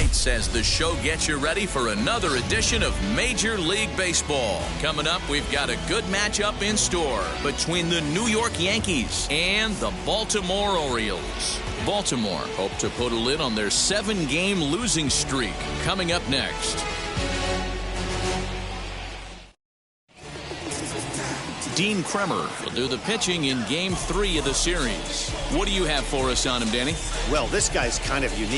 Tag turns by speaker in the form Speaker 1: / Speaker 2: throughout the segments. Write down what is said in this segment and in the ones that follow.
Speaker 1: lights as the show gets you ready for another edition of Major League Baseball. Coming up, we've got a good matchup in store between the New York Yankees and the Baltimore Orioles. Baltimore hope to put a lid on their 7-game losing streak. Coming up next. Dean Kremer will do the pitching in Game 3 of the series. What do you have for us on him, Danny?
Speaker 2: Well, this guy's kind of unique.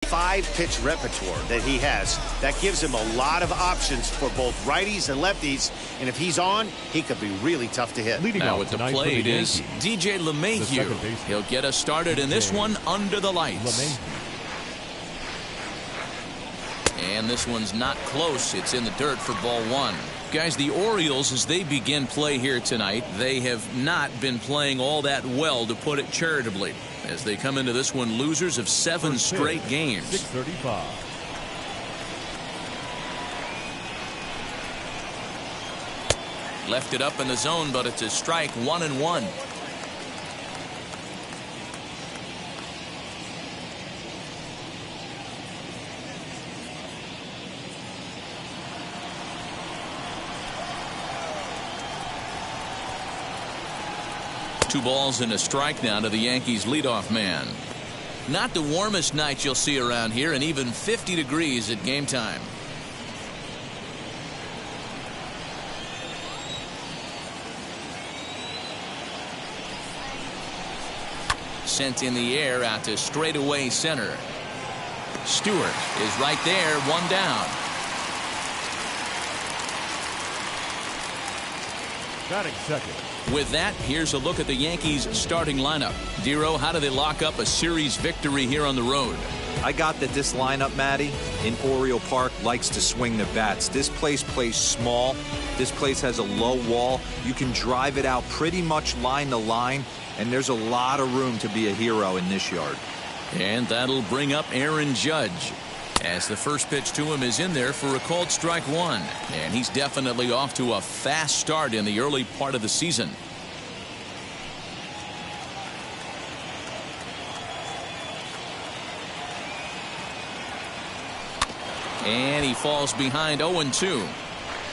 Speaker 2: 5-pitch repertoire that he has. That gives him a lot of options for both righties and lefties. And if he's on, he could be really tough to hit.
Speaker 1: Now at the plate is DJ LeMahieu. He'll get us started in this one under the lights. And this one's not close. It's in the dirt for ball 1. Guys, the Orioles, as they begin play here tonight, they have not been playing all that well, to put it charitably, as they come into this one losers of 7 straight games.
Speaker 3: 6:35.
Speaker 1: Left it up in the zone, but it's a strike, 1-1. Two balls and a strike now to the Yankees leadoff man. Not the warmest night you'll see around here, and even 50 degrees at game time. Sent in the air out to straightaway center. Stewart is right there, 1 down.
Speaker 3: Batting second.
Speaker 1: With that, here's a look at the Yankees starting lineup. Dero, how do they lock up a series victory here on the road?
Speaker 4: I got that this lineup, Matty, in Oriole Park likes to swing the bats. This place plays small. This place has a low wall. You can drive it out pretty much line to line, and there's a lot of room to be a hero in this yard.
Speaker 1: And that'll bring up Aaron Judge, as the first pitch to him is in there for a called strike 1. And he's definitely off to a fast start in the early part of the season. And he falls behind 0-2.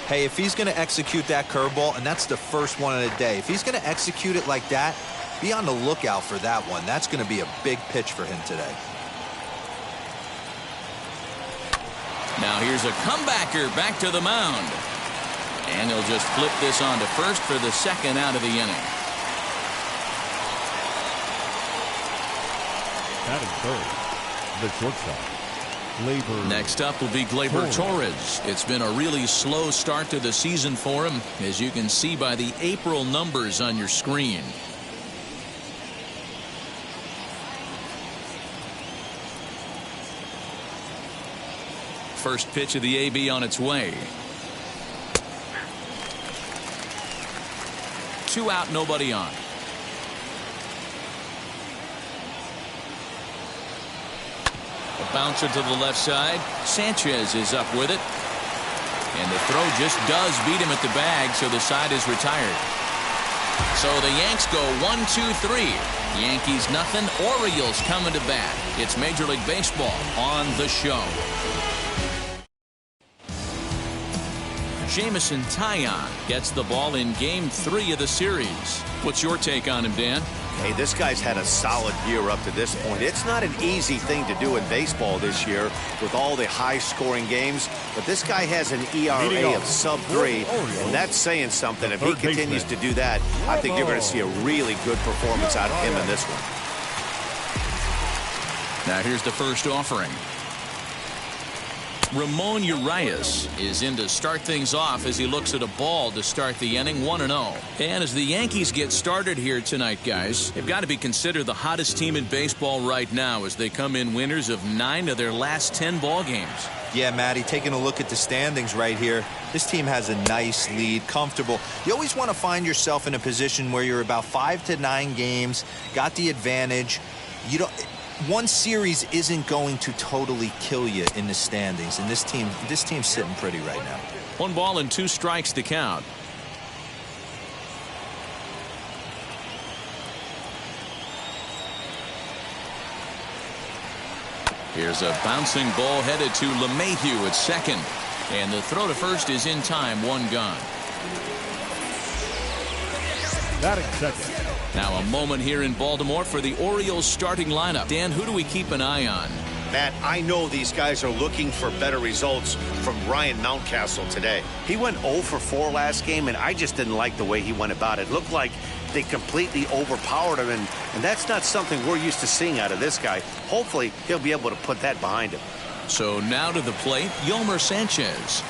Speaker 4: Hey, if he's going to execute that curveball, and that's the first one of the day, if he's going to execute it like that, be on the lookout for that one. That's going to be a big pitch for him today.
Speaker 1: Now here's a comebacker back to the mound. And he'll just flip this on to first for the second out of the inning.
Speaker 3: Batting third, the shortstop, Glaber.
Speaker 1: Next up will be Glaber Torres. It's been a really slow start to the season for him, as you can see by the April numbers on your screen. First pitch of the AB on its way. 2 out, nobody on. A bouncer to the left side. Sanchez is up with it. And the throw just does beat him at the bag, so the side is retired. So the Yanks go 1-2-3. Yankees nothing. Orioles coming to bat. It's Major League Baseball on the show. Jameson Taillon gets the ball in Game 3 of the series. What's your take on him, Dan?
Speaker 2: Hey, this guy's had a solid year up to this point. It's not an easy thing to do in baseball this year with all the high-scoring games, but this guy has an ERA of sub-3, and that's saying something. If he continues to do that, I think you're going to see a really good performance out of him in this one.
Speaker 1: Now here's the first offering. Ramon Urias is in to start things off as he looks at a ball to start the inning, 1-0. And as the Yankees get started here tonight, guys, they've got to be considered the hottest team in baseball right now as they come in winners of 9 of their last 10 ball games.
Speaker 4: Yeah, Matty, taking a look at the standings right here, this team has a nice lead, comfortable. You always want to find yourself in a position where you're about 5 to 9 games, got the advantage. You don't. One series isn't going to totally kill you in the standings, and this team's sitting pretty right now.
Speaker 1: 1 ball and 2 strikes to count. Here's a bouncing ball headed to LeMahieu at second. And the throw to first is in time, one gone.
Speaker 3: Batting second.
Speaker 1: Now a moment here in Baltimore for the Orioles starting lineup. Dan, who do we keep an eye on?
Speaker 2: Matt, I know these guys are looking for better results from Ryan Mountcastle today. He went 0 for 4 last game, and I just didn't like the way he went about it. It looked like they completely overpowered him, and that's not something we're used to seeing out of this guy. Hopefully, he'll be able to put that behind him.
Speaker 1: So now to the plate, Yolmer Sanchez.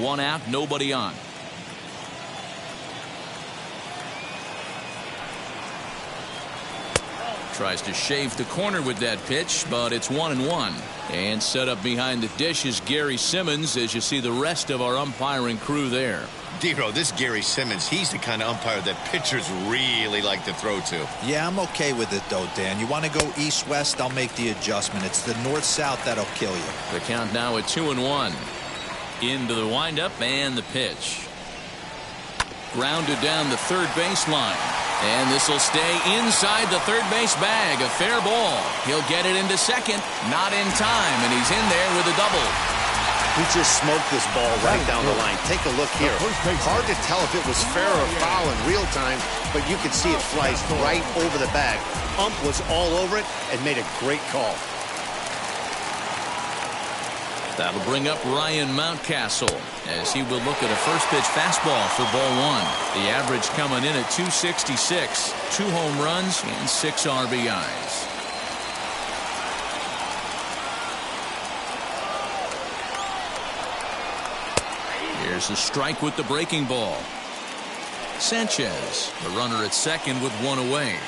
Speaker 1: One out, nobody on. Tries to shave the corner with that pitch, but it's 1-1. And set up behind the dish is Gary Simmons, as you see the rest of our umpiring crew there.
Speaker 2: Dero, this Gary Simmons, he's the kind of umpire that pitchers really like to throw to.
Speaker 4: Yeah, I'm okay with it, though, Dan. You want to go east-west, I'll make the adjustment. It's the north-south that'll kill you.
Speaker 1: The count now at 2-1. Into the windup and the pitch. Grounded down the third baseline. And this will stay inside the third base bag. A fair ball. He'll get it into second. Not in time, and he's in there with a double.
Speaker 2: He just smoked this ball right down the line. Take a look here. Hard to tell if it was fair or foul in real time, but you could see it flies right over the bag. Ump was all over it and made a great call.
Speaker 1: That'll bring up Ryan Mountcastle as he will look at a first pitch fastball for ball one. The average coming in at 266, 2 home runs and 6 RBIs. Here's a strike with the breaking ball. Sanchez, the runner at second with 1 away.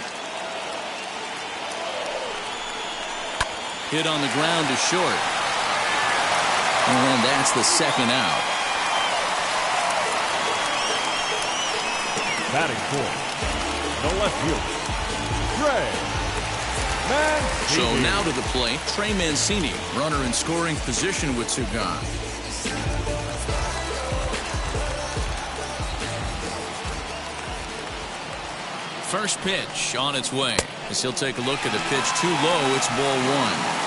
Speaker 1: Hit on the ground to short. And that's the second out.
Speaker 3: Batting fourth, the left fielder, Trey Mancini.
Speaker 1: So now to the plate, Trey Mancini, runner in scoring position with 2 gone. First pitch on its way. As he'll take a look at the pitch too low, it's ball 1.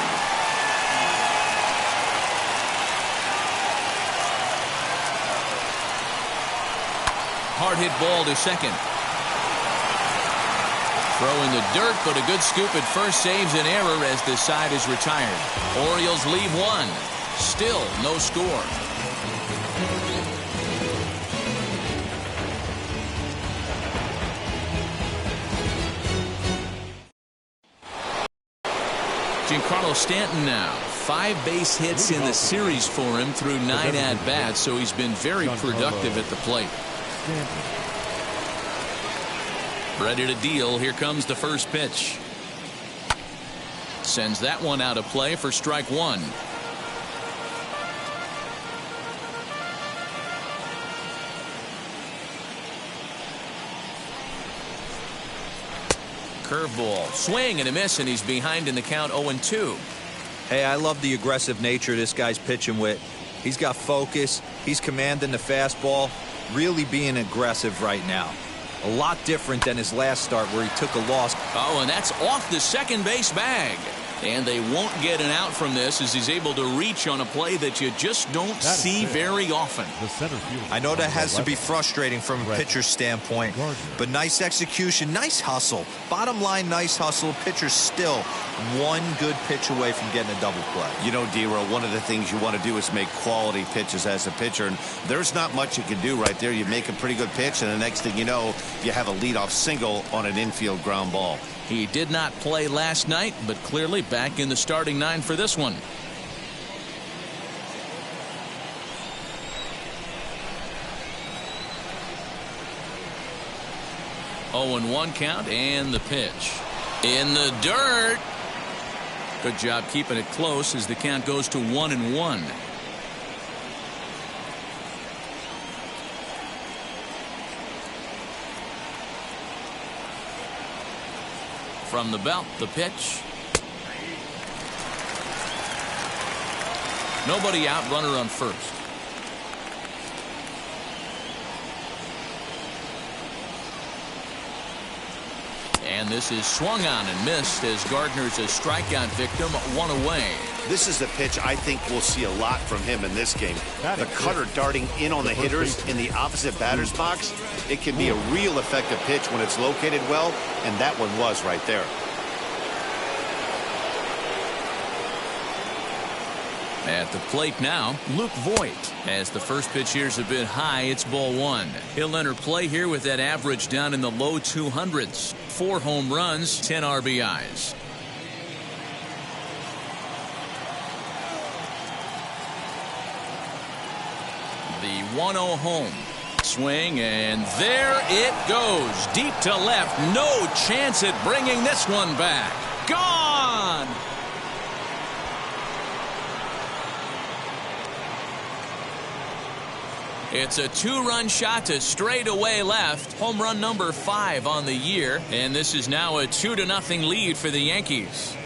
Speaker 1: Hard hit ball to second. Throw in the dirt, but a good scoop at first saves an error as this side is retired. Orioles leave 1. Still no score. Giancarlo Stanton now. 5 base hits in the series for him through 9 at-bats, so he's been very productive at the plate. Ready to deal. Here comes the first pitch. Sends that one out of play for strike 1. Curveball. Swing and a miss, and he's behind in the count 0-2.
Speaker 4: Hey, I love the aggressive nature this guy's pitching with. He's got focus. He's commanding the fastball. Really being aggressive right now. A lot different than his last start where he took a loss.
Speaker 1: Oh, and that's off the second base bag. And they won't get an out from this as he's able to reach on a play that you just don't see very often.
Speaker 3: The center fielder.
Speaker 4: I know that has to be frustrating from a pitcher's standpoint, but nice execution, nice hustle. Bottom line, nice hustle. Pitcher's still 1 good pitch away from getting a double play.
Speaker 2: You know, Dero, one of the things you want to do is make quality pitches as a pitcher, and there's not much you can do right there. You make a pretty good pitch, and the next thing you know, you have a leadoff single on an infield ground ball.
Speaker 1: He did not play last night, but clearly back in the starting 9 for this one. Oh, 0-1 count and the pitch. In the dirt. Good job keeping it close as the count goes to 1-1. From the belt, the pitch. Nobody out, runner on first. And this is swung on and missed as Gardner's a strikeout victim, one away.
Speaker 2: This is the pitch I think we'll see a lot from him in this game. The cutter darting in on the hitters in the opposite batter's box. It can be a real effective pitch when it's located well, and that one was right there.
Speaker 1: At the plate now, Luke Voigt. As the first pitch here is a bit high, it's ball one. He'll enter play here with that average down in the low 200s. 4 home runs, 10 RBIs. The 1-0 home. Swing, and there it goes. Deep to left. No chance at bringing this one back. Gone! It's a 2-run shot to straightaway left. Home run number 5 on the year. And this is now a 2-0 lead for the Yankees.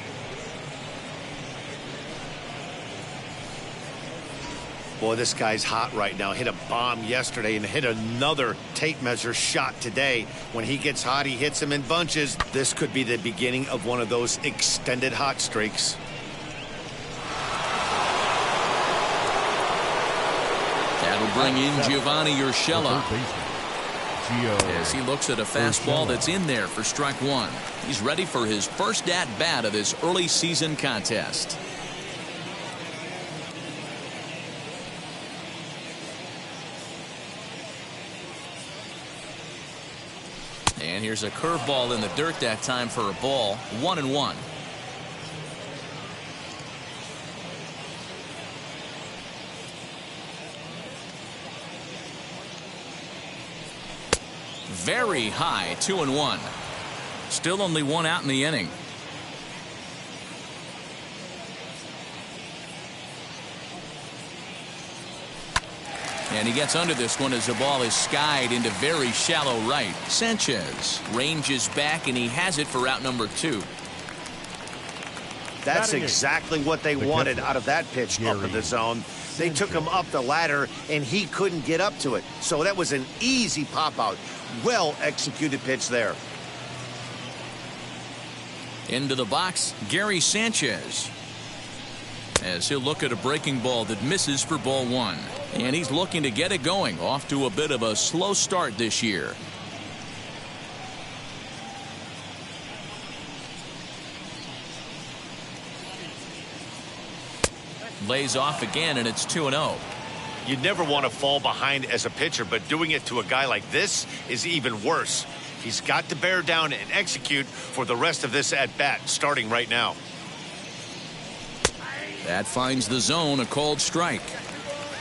Speaker 2: Boy, this guy's hot right now. Hit a bomb yesterday and hit another tape measure shot today. When he gets hot, he hits them in bunches. This could be the beginning of one of those extended hot streaks.
Speaker 1: That'll bring in Giovanni Urshela as he looks at a fastball that's in there for strike one. He's ready for his first at-bat of this early season contest. And here's a curveball in the dirt that time for a ball. 1-1. Very high, 2-1. Still only 1 out in the inning. And he gets under this one as the ball is skied into very shallow right. Sanchez ranges back, and he has it for out number 2.
Speaker 2: That's exactly what they wanted out of that pitch up in the zone. They took him up the ladder, and he couldn't get up to it. So that was an easy pop-out. Well-executed pitch there.
Speaker 1: Into the box, Gary Sanchez. As he'll look at a breaking ball that misses for ball 1. And he's looking to get it going. Off to a bit of a slow start this year. Lays off again, and it's 2-0.
Speaker 2: You never want to fall behind as a pitcher, but doing it to a guy like this is even worse. He's got to bear down and execute for the rest of this at-bat, starting right now.
Speaker 1: That finds the zone, a called strike.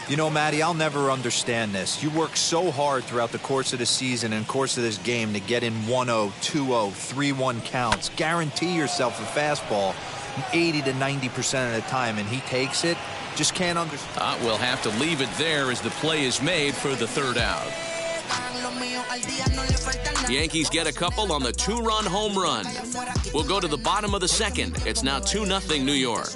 Speaker 4: You know, Matty, I'll never understand this. You work so hard throughout the course of the season and course of this game to get in 1-0, 2-0, 3-1 counts. Guarantee yourself a fastball 80 to 90% of the time, and he takes it. Just can't understand.
Speaker 1: We'll have to leave it there as the play is made for the 3rd out. The Yankees get a couple on the 2-run home run. We'll go to the bottom of the 2nd. It's now 2-0 New York.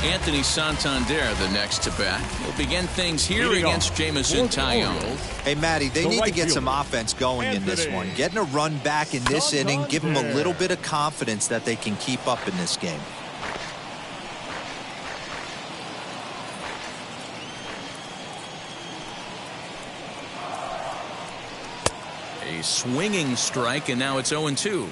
Speaker 1: Anthony Santander the next to bat. He'll begin things here against Jamison Tyone.
Speaker 4: Hey, Matty, they need to get some offense going in this one. Getting a run back in this inning, give them a little bit of confidence that they can keep up in this game.
Speaker 1: A swinging strike, and now it's 0-2.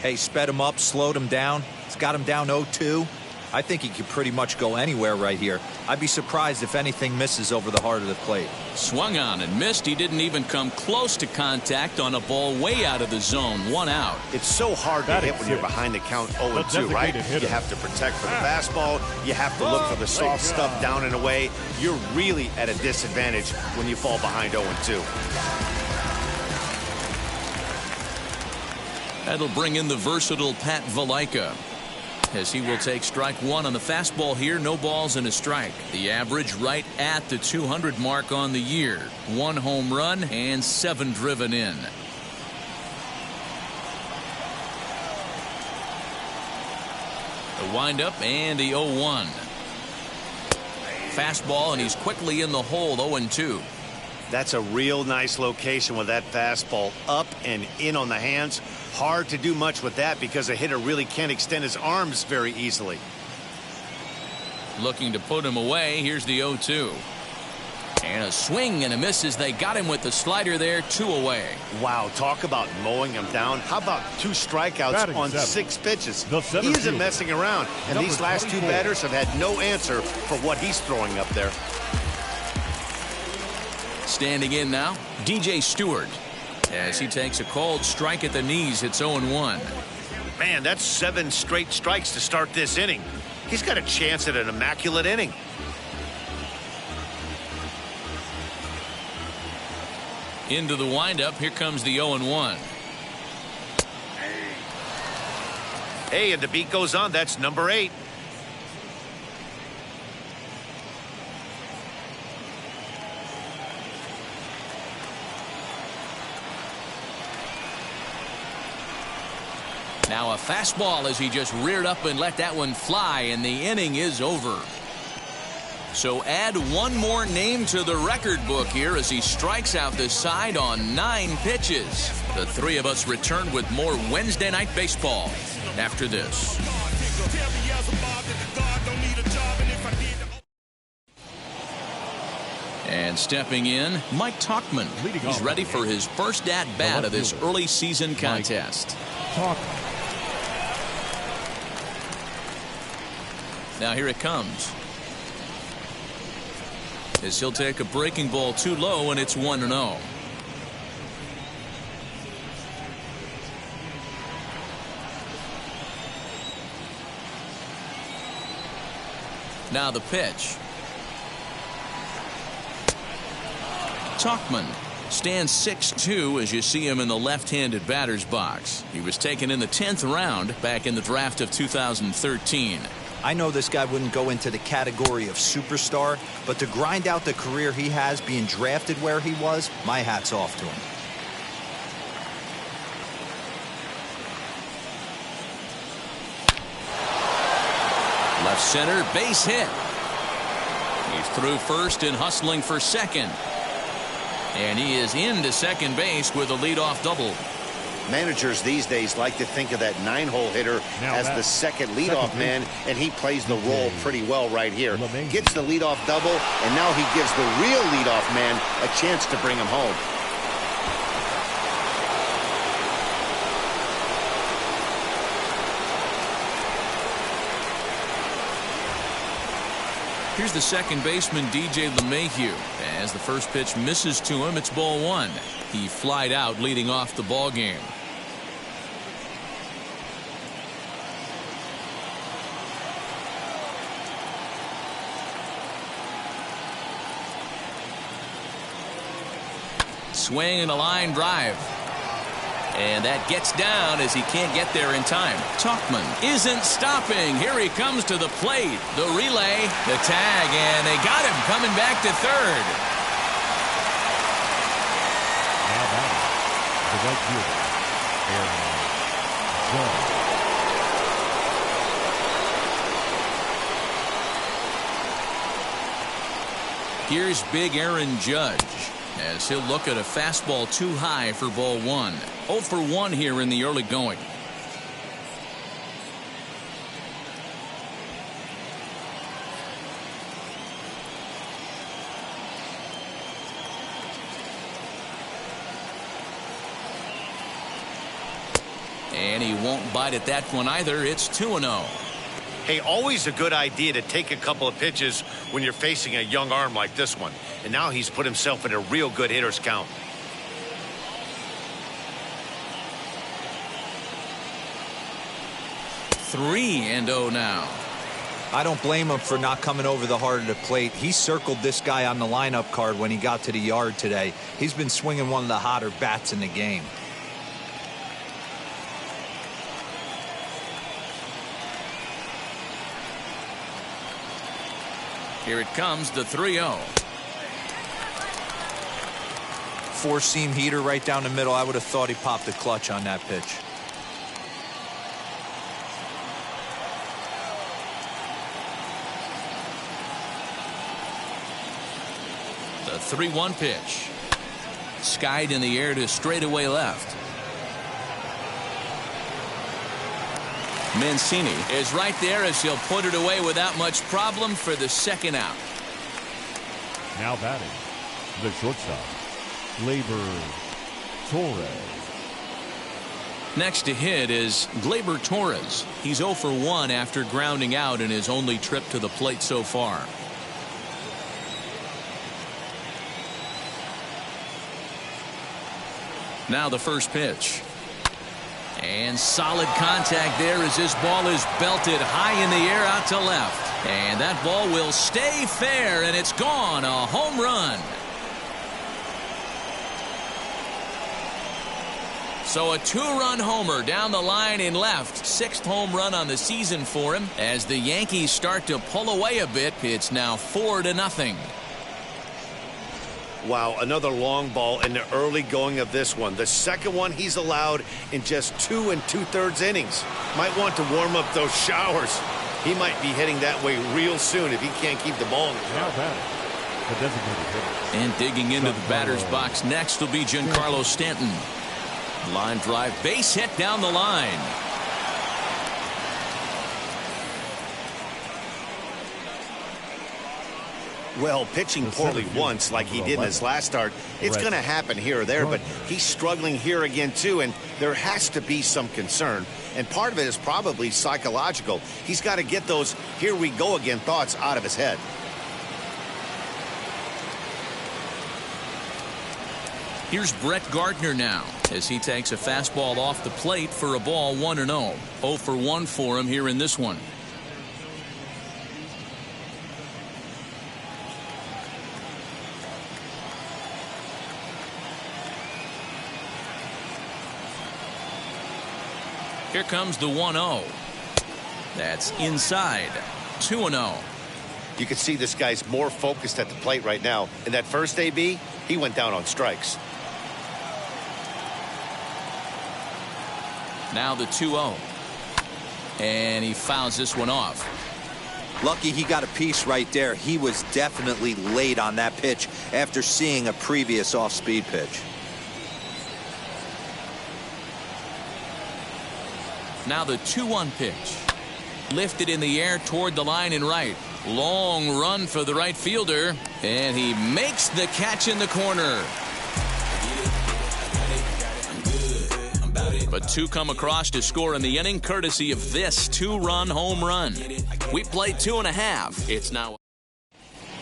Speaker 4: Hey, sped him up, slowed him down. It's got him down 0-2. I think he could pretty much go anywhere right here. I'd be surprised if anything misses over the heart of the plate.
Speaker 1: Swung on and missed. He didn't even come close to contact on a ball way out of the zone. 1 out.
Speaker 2: It's so hard to hit when you're behind the count 0-2, right? You have to protect for the fastball. You have to look for the soft stuff down and away. You're really at a disadvantage when you fall behind 0-2.
Speaker 1: That'll bring in the versatile Pat Valaika, as he will take strike 1 on the fastball here. No balls and a strike. The average right at the 200 mark on the year. 1 home run and 7 driven in. The windup and the 0-1. Fastball, and he's quickly in the hole. 0-2.
Speaker 2: That's a real nice location with that fastball up and in on the hands. Hard to do much with that because a hitter really can't extend his arms very easily.
Speaker 1: Looking to put him away. Here's the 0-2. And a swing and a miss as they got him with the slider there. 2 away.
Speaker 2: Wow, talk about mowing him down. How about 2 strikeouts
Speaker 3: Batting
Speaker 2: on
Speaker 3: 7.
Speaker 2: 6 pitches?
Speaker 3: The center
Speaker 2: He isn't
Speaker 3: fielder.
Speaker 2: messing around. And
Speaker 3: Number
Speaker 2: these last 2
Speaker 3: 24.
Speaker 2: batters have had no answer for what he's throwing up there.
Speaker 1: Standing in now, DJ Stewart. As he takes a cold strike at the knees, it's 0-1.
Speaker 2: Man, that's 7 straight strikes to start this inning. He's got a chance at an immaculate inning.
Speaker 1: Into the windup, here comes the 0-1.
Speaker 2: Hey, and the beat goes on. That's number 8.
Speaker 1: Now a fastball as he just reared up and let that one fly, and the inning is over. So add 1 more name to the record book here as he strikes out the side on 9 pitches. The 3 of us return with more Wednesday Night Baseball after this. And stepping in, Mike Tauchman. He's ready for his first at-bat of this early season contest. Now here it comes. As he'll take a breaking ball too low, and it's 1-0. Now the pitch. Tauchman stands 6'2" as you see him in the left-handed batter's box. He was taken in the 10th round back in the draft of 2013.
Speaker 4: I know this guy wouldn't go into the category of superstar, but to grind out the career he has being drafted where he was, my hat's off to him.
Speaker 1: Left center, base hit. He's through first and hustling for second. And he is into second base with a leadoff double.
Speaker 2: Managers these days like to think of that 9-hole hitter as the second leadoff man, and he plays the role pretty well right here. Gets the leadoff double, and now he gives the real leadoff man a chance to bring him home.
Speaker 1: Here's the second baseman, DJ LeMahieu. As the first pitch misses to him, it's ball 1. He flied out leading off the ball game. Swing and a line drive. And that gets down as he can't get there in time. Tauchman isn't stopping. Here he comes to the plate. The relay, the tag, and they got him coming back to third.
Speaker 3: Now batting, the right fielder, Aaron Judge.
Speaker 1: Here's big Aaron Judge as he'll look at a fastball too high for ball 1. 0 for 1 here in the early going. And he won't bite at that one either. It's 2-0.
Speaker 2: Hey, always a good idea to take a couple of pitches when you're facing a young arm like this one. And now he's put himself in a real good hitter's count.
Speaker 1: Three and 0 now.
Speaker 4: I don't blame him for not coming over the heart of the plate. He circled this guy on the lineup card when he got to the yard today. He's been swinging one of the hotter bats in the game.
Speaker 1: Here it comes, the 3-0.
Speaker 4: Four-seam heater right down the middle. I would have thought he popped the clutch on that pitch.
Speaker 1: The 3-1 pitch. skied in the air to straightaway left. Mancini is right there as he'll put it away without much problem for the second out.
Speaker 3: Now batting, the shortstop, Glaber Torres.
Speaker 1: Next to hit is Glaber Torres. He's 0 for 1 after grounding out in his only trip to the plate so far. Now the first pitch. And solid contact there as this ball is belted high in the air out to left. And that ball will stay fair, and it's gone. A home run. So a 2-run homer down the line in left. 6th home run on the season for him. As the Yankees start to pull away a bit, it's now 4-0.
Speaker 2: Wow, another long ball in the early going of this one. The second one he's allowed in just 2 2/3 innings. Might want to warm up those showers. He might be heading that way real soon if he can't keep the ball in the
Speaker 3: Now batting, the designated hitter.
Speaker 1: And digging into the batter's box next will be Giancarlo Stanton. Line drive, base hit down the line.
Speaker 2: Well, pitching poorly once like he did in his last start, it's going to happen here or there, but he's struggling here again too, and there has to be some concern, and part of it is probably psychological. He's got to get those here we go again thoughts out of his head.
Speaker 1: Here's Brett Gardner now as he takes a fastball off the plate for a ball 1-0. 0 for 1 for him here in this one. Here comes the 1-0. That's inside. 2-0.
Speaker 2: You can see this guy's more focused at the plate right now. In that first AB, he went down on strikes.
Speaker 1: Now the 2-0. And he fouls this one off.
Speaker 4: Lucky he got a piece right there. He was definitely late on that pitch after seeing a previous off-speed pitch.
Speaker 1: Now the 2-1 pitch. Lifted in the air toward the line and right. Long run for the right fielder. And he makes the catch in the corner. But 2 come across to score in the inning courtesy of this 2-run home run. We played 2.5. It's now.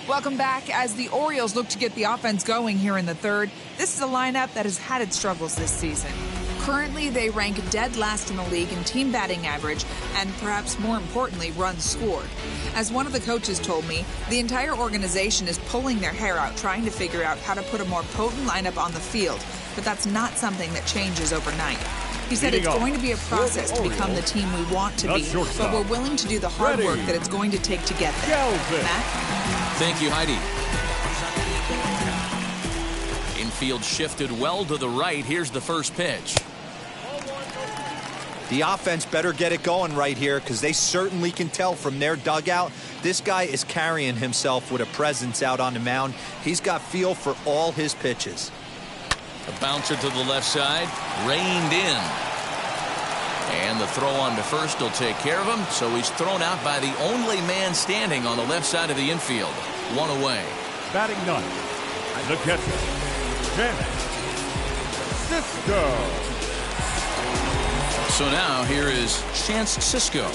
Speaker 5: Welcome back. As the Orioles look to get the offense going here in the third, this is a lineup that has had its struggles this season. Currently, they rank dead last in the league in team batting average and, perhaps more importantly, runs scored. As one of the coaches told me, the entire organization is pulling their hair out trying to figure out how to put a more potent lineup on the field, but that's not something that changes overnight. He said it's going to be a process to become the team we want to be, but we're willing to do the hard work that it's going to take to get there. Matt?
Speaker 1: Thank you, Heidi. Infield shifted well to the right. Here's the first pitch.
Speaker 4: The offense better get it going right here because they certainly can tell from their dugout this guy is carrying himself with a presence out on the mound. He's got feel for all his pitches.
Speaker 1: A bouncer to the left side, reined in. And the throw on to first will take care of him, so he's thrown out by the only man standing on the left side of the infield. 1 away.
Speaker 3: Batting ninth, the catcher, Cisco.
Speaker 1: So now here is Chance Cisco.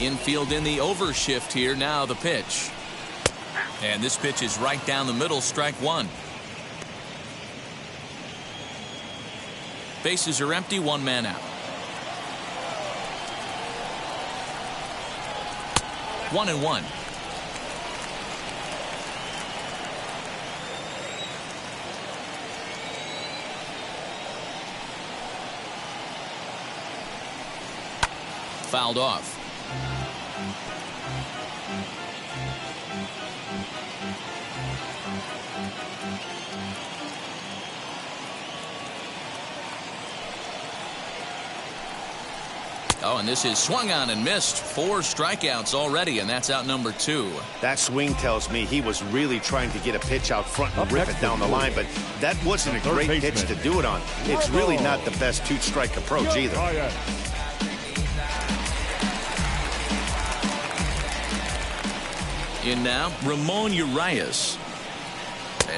Speaker 1: Infield in the overshift here. Now the pitch. And this pitch is right down the middle, strike 1. Bases are empty, 1 man out. 1-1. Fouled off. Oh, and this is swung on and missed. 4 strikeouts already, and that's out number 2.
Speaker 2: That swing tells me he was really trying to get a pitch out front and rip it down the line, but that wasn't a great pitch to do it on. It's really not the best 2-strike approach either.
Speaker 1: In now, Ramon Urias.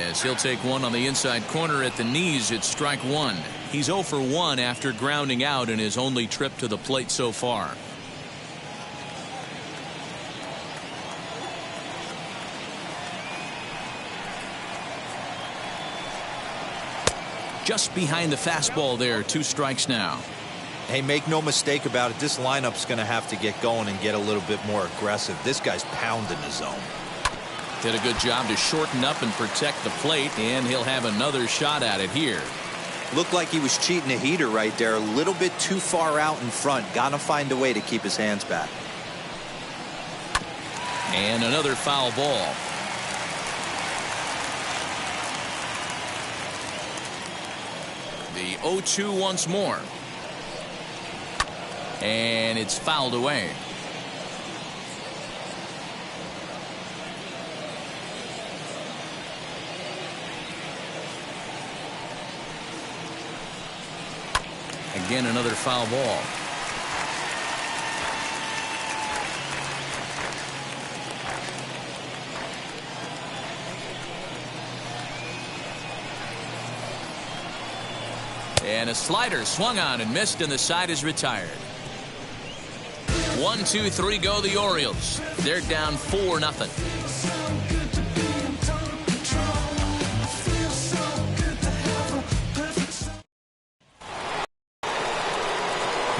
Speaker 1: As he'll take one on the inside corner at the knees, it's strike 1. He's 0 for 1 after grounding out in his only trip to the plate so far. Just behind the fastball there, 2 strikes now.
Speaker 4: Hey, make no mistake about it, this lineup's going to have to get going and get a little bit more aggressive. This guy's pounding the zone.
Speaker 1: Did a good job to shorten up and protect the plate, and he'll have another shot at it here.
Speaker 4: Looked like he was cheating a heater right there, a little bit too far out in front. Got to find a way to keep his hands back.
Speaker 1: And another foul ball. The 0-2 once more. And it's fouled away. Again, another foul ball. And a slider swung on and missed, and the side is retired. 1, 2, 3 go the Orioles. They're down 4-0.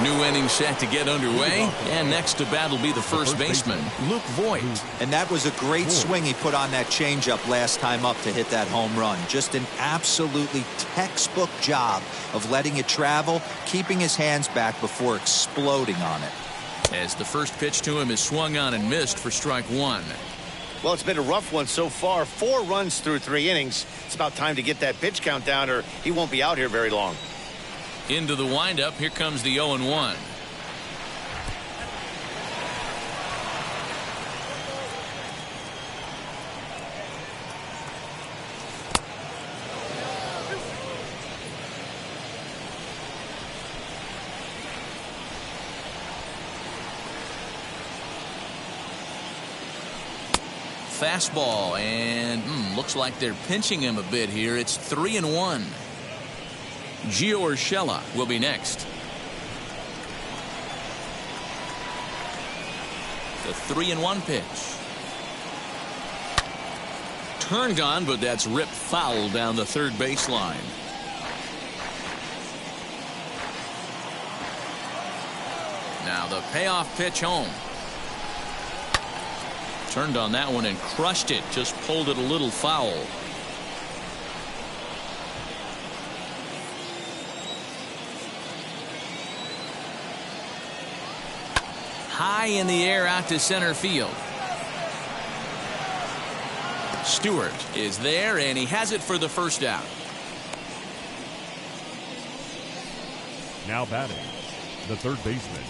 Speaker 1: New inning set to get underway, and next to bat will be the first baseman, Luke Voigt.
Speaker 4: And that was a great swing he put on that changeup last time up to hit that home run. Just an absolutely textbook job of letting it travel, keeping his hands back before exploding on it.
Speaker 1: As the first pitch to him is swung on and missed for strike 1.
Speaker 2: Well, it's been a rough one so far. 4 runs through 3 innings. It's about time to get that pitch count down, or he won't be out here very long.
Speaker 1: Into the windup, here comes the 0-1. Fastball, and looks like they're pinching him a bit here. It's 3-1. Gio Urshela will be next. The 3-1 pitch. Turned on, but that's ripped foul down the third baseline. Now the payoff pitch home. Turned on that one and crushed it. Just pulled it a little foul. High in the air out to center field. Stewart is there, and he has it for the first out.
Speaker 3: Now batting, the third baseman,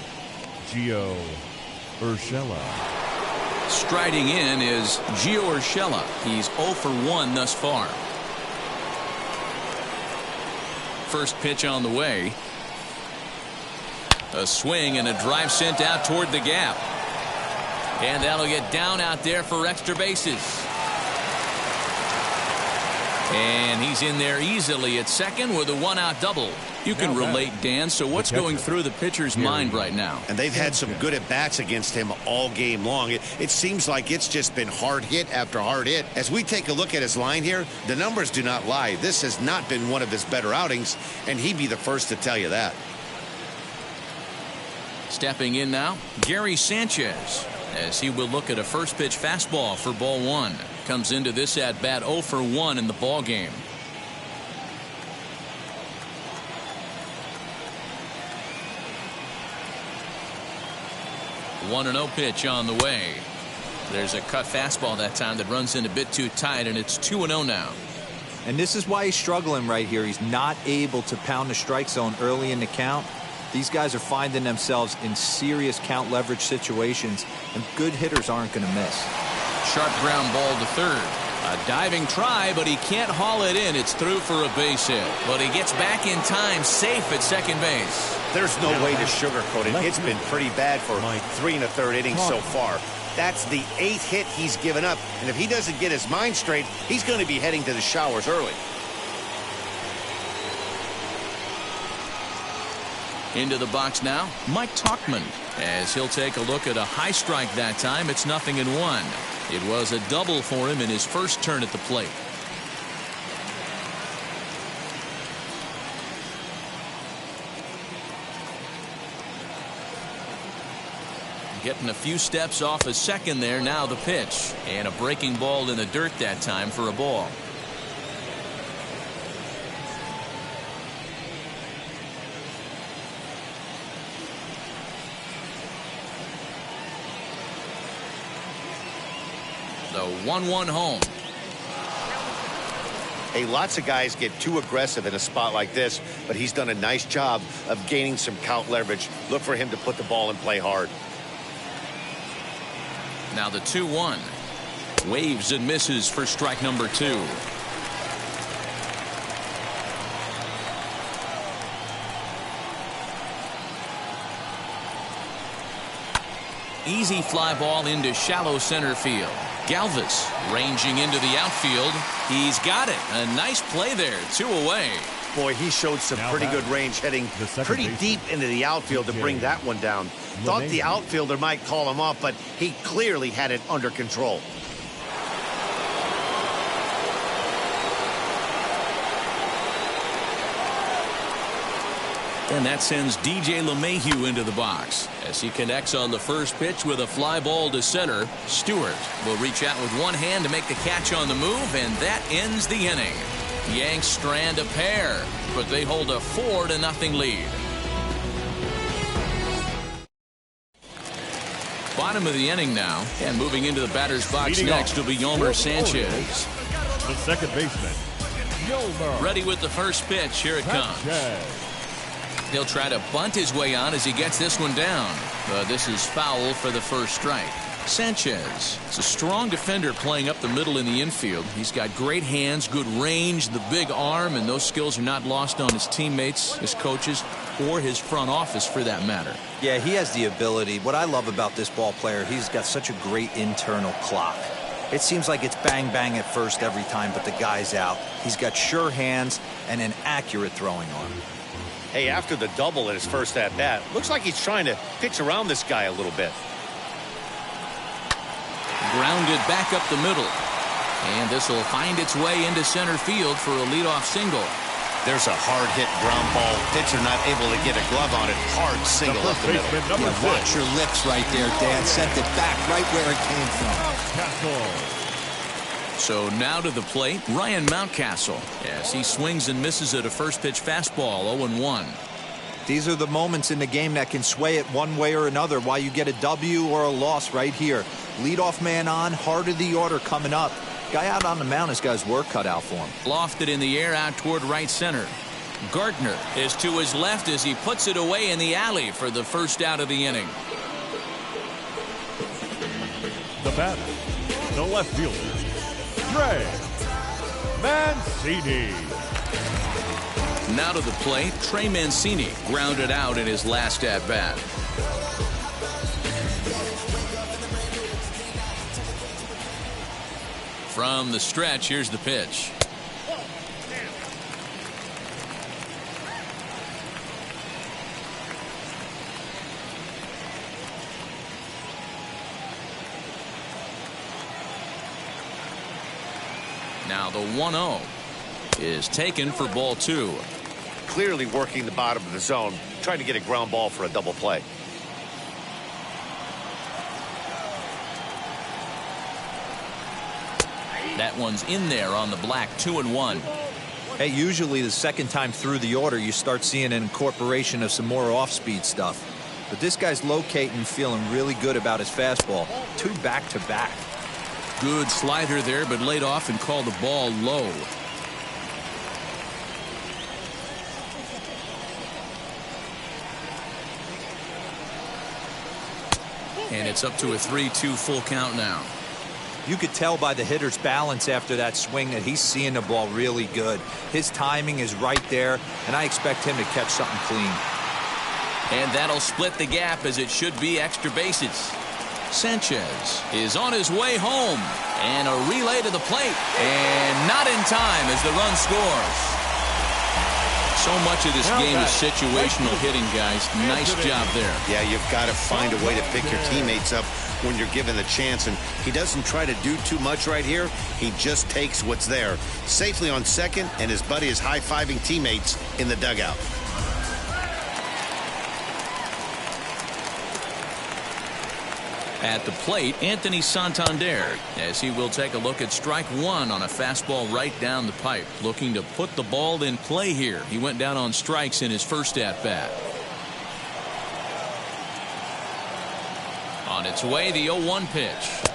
Speaker 3: Gio Urshela.
Speaker 1: Striding in is Gio Urshela. He's 0 for 1 thus far. First pitch on the way. A swing and a drive sent out toward the gap. And that'll get down out there for extra bases. And he's in there easily at second with a 1-out double. You can relate, Dan. So what's going through the pitcher's mind right now?
Speaker 2: And they've had some good at-bats against him all game long. It seems like it's just been hard hit after hard hit. As we take a look at his line here, the numbers do not lie. This has not been one of his better outings, and he'd be the first to tell you that.
Speaker 1: Stepping in now, Gary Sanchez, as he will look at a first pitch fastball for ball 1. Comes into this at bat 0 for 1 in the ball game. The 1-0 pitch on the way. There's a cut fastball that time that runs in a bit too tight, and it's 2-0 now.
Speaker 4: And this is why he's struggling right here. He's not able to pound the strike zone early in the count. These guys are finding themselves in serious count leverage situations, and good hitters aren't going to miss.
Speaker 1: Sharp ground ball to third. A diving try, but he can't haul it in. It's through for a base hit. But he gets back in time, safe at second base.
Speaker 2: There's no way to sugarcoat it. It's been pretty bad for 3 1/3 innings so far. That's the 8th hit he's given up. And if he doesn't get his mind straight, he's going to be heading to the showers early.
Speaker 1: Into the box now, Mike Tauchman, as he'll take a look at a high strike that time. It's 0-1. It was a double for him in his first turn at the plate. Getting a few steps off a second there. Now the pitch, and a breaking ball in the dirt that time for a ball. The 1-1 home.
Speaker 2: Hey, lots of guys get too aggressive in a spot like this, but he's done a nice job of gaining some count leverage. Look for him to put the ball in play hard.
Speaker 1: Now the 2-1. Waves and misses for strike number 2. Easy fly ball into shallow center field. Galvis ranging into the outfield. He's got it. A nice play there. 2 away.
Speaker 2: Boy, he showed some pretty good range heading pretty deep into the outfield to bring that one down. Thought the outfielder might call him off, but he clearly had it under control.
Speaker 1: And that sends DJ LeMahieu into the box as he connects on the first pitch with a fly ball to center. Stewart will reach out with one hand to make the catch on the move, and that ends the inning. Yanks strand a pair, but they hold a 4-0 lead. Bottom of the inning now, and moving into the batter's box next will be Yolmer Sanchez.
Speaker 3: The second baseman, Yolmer.
Speaker 1: Ready with the first pitch. Here it comes. He'll try to bunt his way on as he gets this one down. But this is foul for the first strike. Sanchez is a strong defender playing up the middle in the infield. He's got great hands, good range, the big arm, and those skills are not lost on his teammates, his coaches, or his front office for that matter.
Speaker 4: Yeah, he has the ability. What I love about this ball player, he's got such a great internal clock. It seems like it's bang bang at first every time, but the guy's out. He's got sure hands and an accurate throwing arm.
Speaker 2: Hey, after the double in his first at-bat, looks like he's trying to pitch around this guy a little bit.
Speaker 1: Grounded back up the middle. And this will find its way into center field for a leadoff single.
Speaker 2: There's a hard-hit ground ball. Pitcher not able to get a glove on it. Hard single up the middle.
Speaker 6: Yeah, watch your lips right there, Dan. Sent it back right where it came from.
Speaker 1: So now to the plate, Ryan Mountcastle, as he swings and misses at a first pitch fastball. 0-1.
Speaker 4: These are the moments in the game that can sway it one way or another, why you get a W or a loss right here. Leadoff man on, heart of the order coming up. Guy out on the mound has got his work cut out for him.
Speaker 1: Lofted in the air out toward right center. Gardner is to his left as he puts it away in the alley for the first out of the inning.
Speaker 3: The batter, the left fielder, Trey Mancini.
Speaker 1: Now to the plate, Trey Mancini grounded out in his last at-bat. From the stretch, here's the pitch. Now the 1-0 is taken for ball 2.
Speaker 2: Clearly working the bottom of the zone, trying to get a ground ball for a double play.
Speaker 1: That one's in there on the black. 2-1.
Speaker 4: Hey, usually the second time through the order you start seeing an incorporation of some more off-speed stuff. But this guy's locating, feeling really good about his fastball. 2 back-to-back.
Speaker 1: Good slider there, but laid off and called the ball low. And it's up to a 3-2 full count now.
Speaker 4: You could tell by the hitter's balance after that swing that he's seeing the ball really good. His timing is right there, and I expect him to catch something clean.
Speaker 1: And that'll split the gap, as it should be extra bases. Sanchez is on his way home, and a relay to the plate, and not in time as the run scores. So much of this game is situational hitting, guys. Nice job there.
Speaker 2: Yeah, you've got to find a way to pick your teammates up when you're given the chance, and he doesn't try to do too much right here. He just takes what's there. Safely on second, and his buddy is high-fiving teammates in the dugout.
Speaker 1: At the plate, Anthony Santander, as he will take a look at strike one on a fastball right down the pipe, looking to put the ball in play here. He went down on strikes in his first at-bat. On its way, the 0-1 pitch.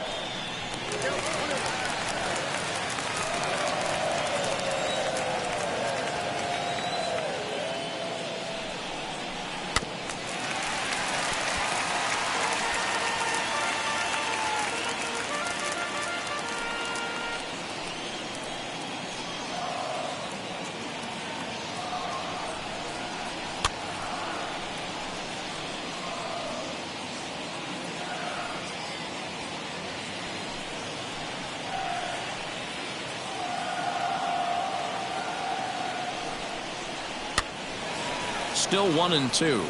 Speaker 1: Still 1-2.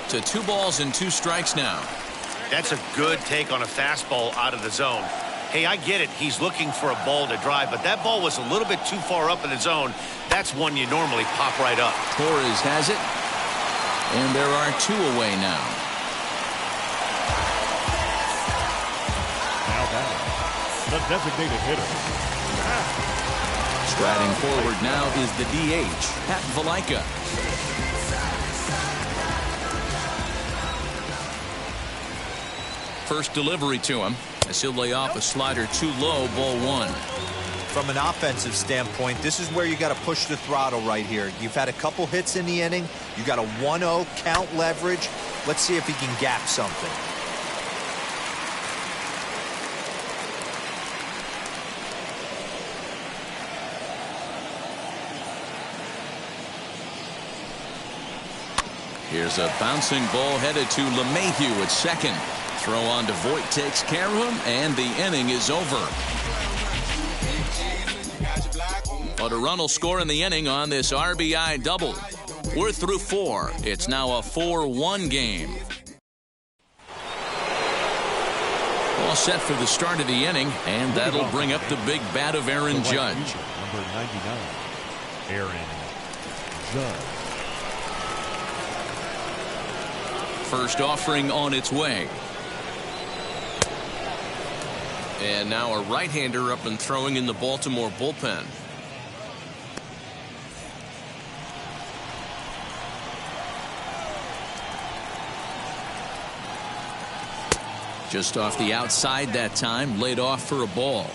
Speaker 1: To 2 balls and 2 strikes now.
Speaker 2: That's a good take on a fastball out of the zone. Hey, I get it. He's looking for a ball to drive, but that ball was a little bit too far up in the zone. That's one you normally pop right up.
Speaker 1: Torres has it. And there are 2 away now.
Speaker 3: The designated hitter.
Speaker 1: Striding forward now is the DH, Pat Valaika. First delivery to him, as he'll lay off a slider too low, ball 1.
Speaker 4: From an offensive standpoint, this is where you got to push the throttle right here. You've had a couple hits in the inning. You got a 1-0 count leverage. Let's see if he can gap something.
Speaker 1: Here's a bouncing ball headed to LeMahieu at second. Throw on to Voit takes care of him, and the inning is over. But a run will score in the inning on this RBI double. We're through 4. It's now a 4-1 game. All set for the start of the inning, and that'll bring up the big bat of Aaron Judge.
Speaker 3: Number 99, Aaron Judge.
Speaker 1: First offering on its way. And now a right-hander up and throwing in the Baltimore bullpen. Just off the outside that time, laid off for a ball.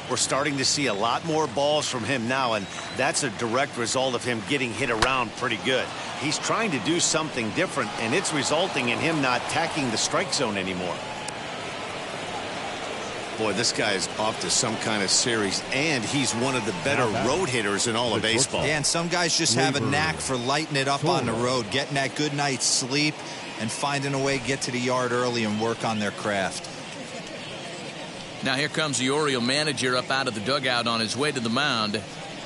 Speaker 2: We're starting to see a lot more balls from him now, and that's a direct result of him getting hit around pretty good. He's trying to do something different, and it's resulting in him not attacking the strike zone anymore. Boy, this guy is off to some kind of series, and he's one of the better road hitters in all of baseball.
Speaker 4: Yeah, and some guys just have a knack for lighting it up on the road, getting that good night's sleep, and finding a way to get to the yard early and work on their craft.
Speaker 1: Now here comes the Oriole manager up out of the dugout on his way to the mound.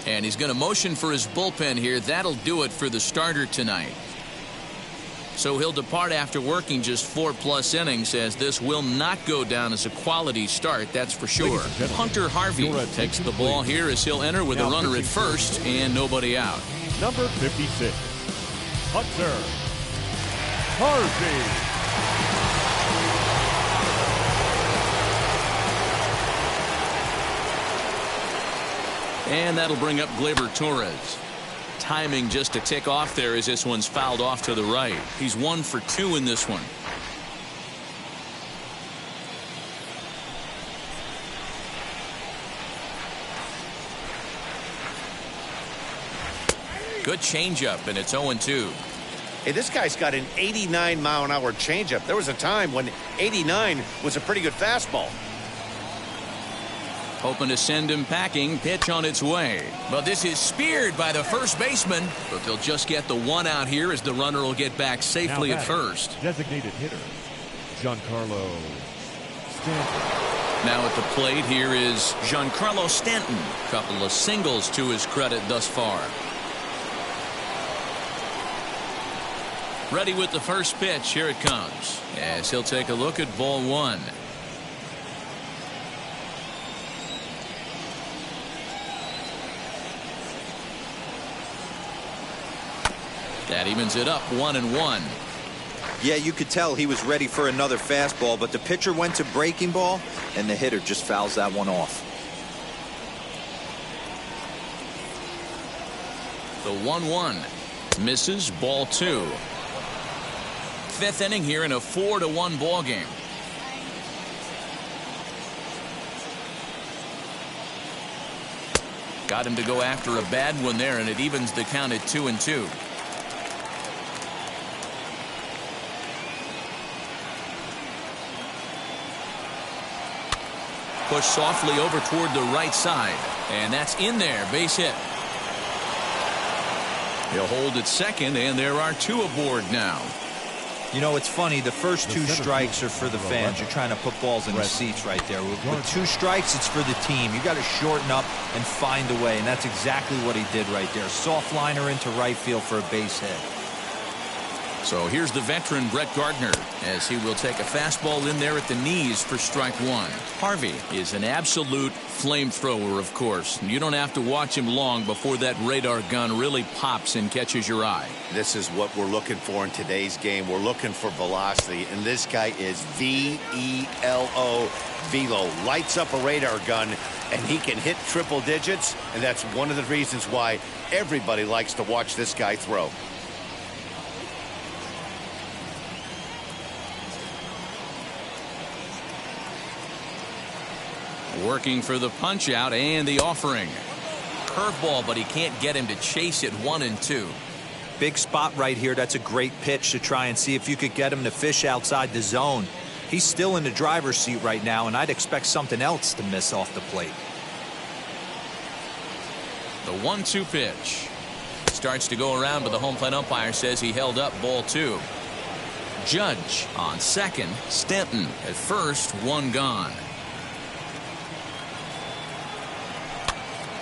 Speaker 1: And he's going to motion for his bullpen here. That'll do it for the starter tonight. So he'll depart after working just 4+ innings, as this will not go down as a quality start, that's for sure. Hunter Harvey takes the ball here as he'll enter with a runner at first and nobody out.
Speaker 3: Number 56, Hunter Harvey.
Speaker 1: And that'll bring up Glaber Torres. Timing just a tick off there as this one's fouled off to the right. He's 1 for 2 in this one. Good changeup, and it's 0-2.
Speaker 2: Hey, this guy's got an 89-mile-an-hour changeup. There was a time when 89 was a pretty good fastball.
Speaker 1: Hoping to send him packing. Pitch on its way. But this is speared by the first baseman. But they'll just get the one out here as the runner will get back safely at first.
Speaker 3: Designated hitter, Giancarlo Stanton.
Speaker 1: Now at the plate, here is Giancarlo Stanton. Couple of singles to his credit thus far. Ready with the first pitch. Here it comes. As he'll take a look at ball one. That evens it up 1-1.
Speaker 4: Yeah, you could tell he was ready for another fastball, but the pitcher went to breaking ball, and the hitter just fouls that one off.
Speaker 1: The 1-1 misses, ball two. Fifth inning here in a 4-1 ball game. Got him to go after a bad one there, and it evens the count at 2-2. Push softly over toward the right side, and that's in there. Base hit. He'll hold at second, and there are two aboard now.
Speaker 4: You know, it's funny. The first two strikes are for the fans. You're trying to put balls in the seats right there. With two strikes, it's for the team. You got to shorten up and find a way, and that's exactly what he did right there. Soft liner into right field for a base hit.
Speaker 1: So here's the veteran Brett Gardner as he will take a fastball in there at the knees for strike one. Harvey is an absolute flamethrower, of course. You don't have to watch him long before that radar gun really pops and catches your eye.
Speaker 2: This is what we're looking for in today's game. We're looking for velocity, and this guy is V-E-L-O, velo. Lights up a radar gun, and he can hit triple digits, and that's one of the reasons why everybody likes to watch this guy throw.
Speaker 1: Working for the punch out and the offering. Curveball, but he can't get him to chase it 1-2.
Speaker 4: Big spot right here. That's a great pitch to try and see if you could get him to fish outside the zone. He's still in the driver's seat right now, and I'd expect something else to miss off the plate.
Speaker 1: The 1-2 pitch. Starts to go around, but the home plate umpire says he held up ball two. Judge on second. Stanton at first. One gone.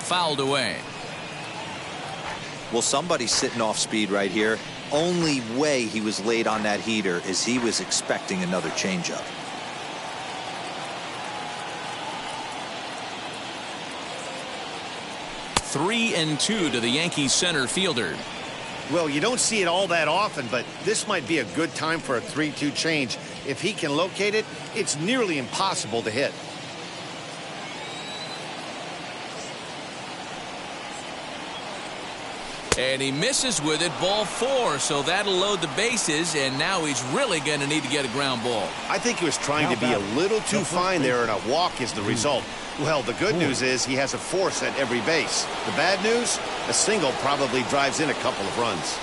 Speaker 1: Fouled away.
Speaker 4: Well, somebody's sitting off speed right here. Only way he was late on that heater is he was expecting another changeup.
Speaker 1: Three and two to the Yankees center fielder.
Speaker 2: Well, you don't see it all that often, but this might be a good time for a 3-2 change. If he can locate it, it's nearly impossible to hit.
Speaker 1: And he misses with it, ball four, so that'll load the bases, and now he's really going to need to get a ground ball.
Speaker 2: I think he was trying to be a little too fine there, and a walk is the result. Well, the good news is he has a force at every base. The bad news, a single probably drives in a couple of runs.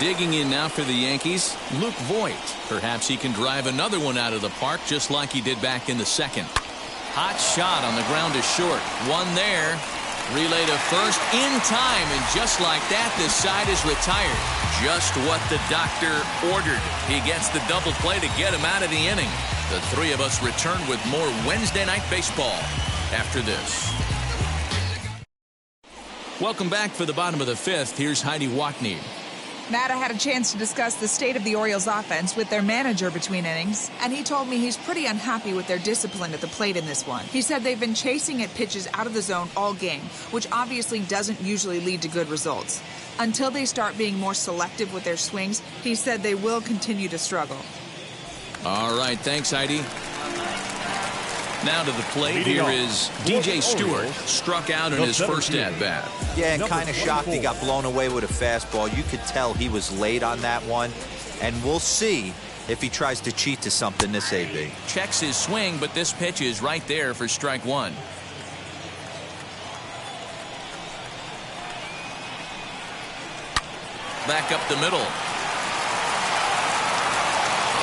Speaker 1: Digging in now for the Yankees, Luke Voit. Perhaps he can drive another one out of the park just like he did back in the second. Hot shot on the ground is short. One there. Relay to first in time, and just like that, this side is retired. Just what the doctor ordered. He gets the double play to get him out of the inning. The three of us return with more Wednesday Night Baseball after this. Welcome back for the bottom of the fifth. Here's Heidi Watney.
Speaker 5: Matt, I had a chance to discuss the state of the Orioles offense with their manager between innings, and he told me he's pretty unhappy with their discipline at the plate in this one. He said they've been chasing at pitches out of the zone all game, which obviously doesn't usually lead to good results. Until they start being more selective with their swings, he said they will continue to struggle.
Speaker 1: All right, thanks, Heidi. Now to the plate, here is DJ Stewart, struck out in his first at-bat.
Speaker 4: Yeah, and kind of shocked he got blown away with a fastball. You could tell he was late on that one, and we'll see if he tries to cheat to something this AB.
Speaker 1: Checks his swing, but this pitch is right there for strike one. back up the middle.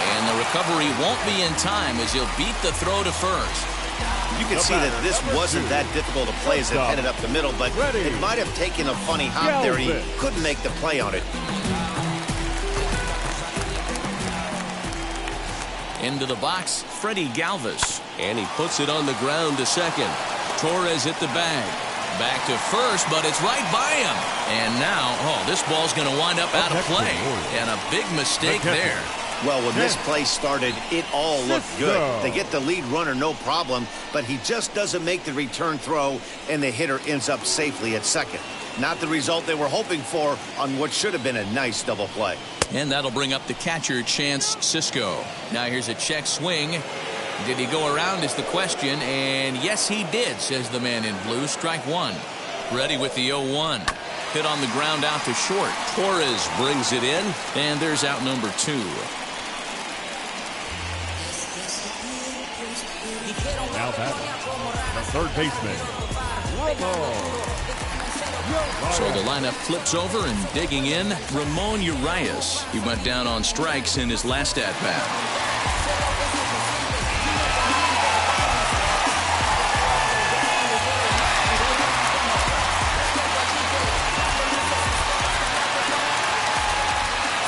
Speaker 1: And the recovery won't be in time as he'll beat the throw to first.
Speaker 2: You can see that this wasn't that difficult to play as it headed up the middle, but it might have taken a funny hop there. He couldn't make the play on it.
Speaker 1: Into the box, Freddie Galvis. And he puts it on the ground to second. Torres hit the bag. Back to first, but it's right by him. And now, this ball's going to wind up out of play. And a big mistake there.
Speaker 2: Well, when this play started, it all looked good. They get the lead runner, no problem, but he just doesn't make the return throw, and the hitter ends up safely at second. Not the result they were hoping for on what should have been a nice double play.
Speaker 1: And that'll bring up the catcher, Chance Cisco. Now here's a check swing. Did he go around is the question, and yes, he did, says the man in blue. Strike one. Ready with the 0-1. Hit on the ground out to short. Torres brings it in, and there's out number 2.
Speaker 3: Now batting, the third baseman,
Speaker 1: So the lineup flips over, and digging in, Ramon Urias. He went down on strikes in his last at-bat.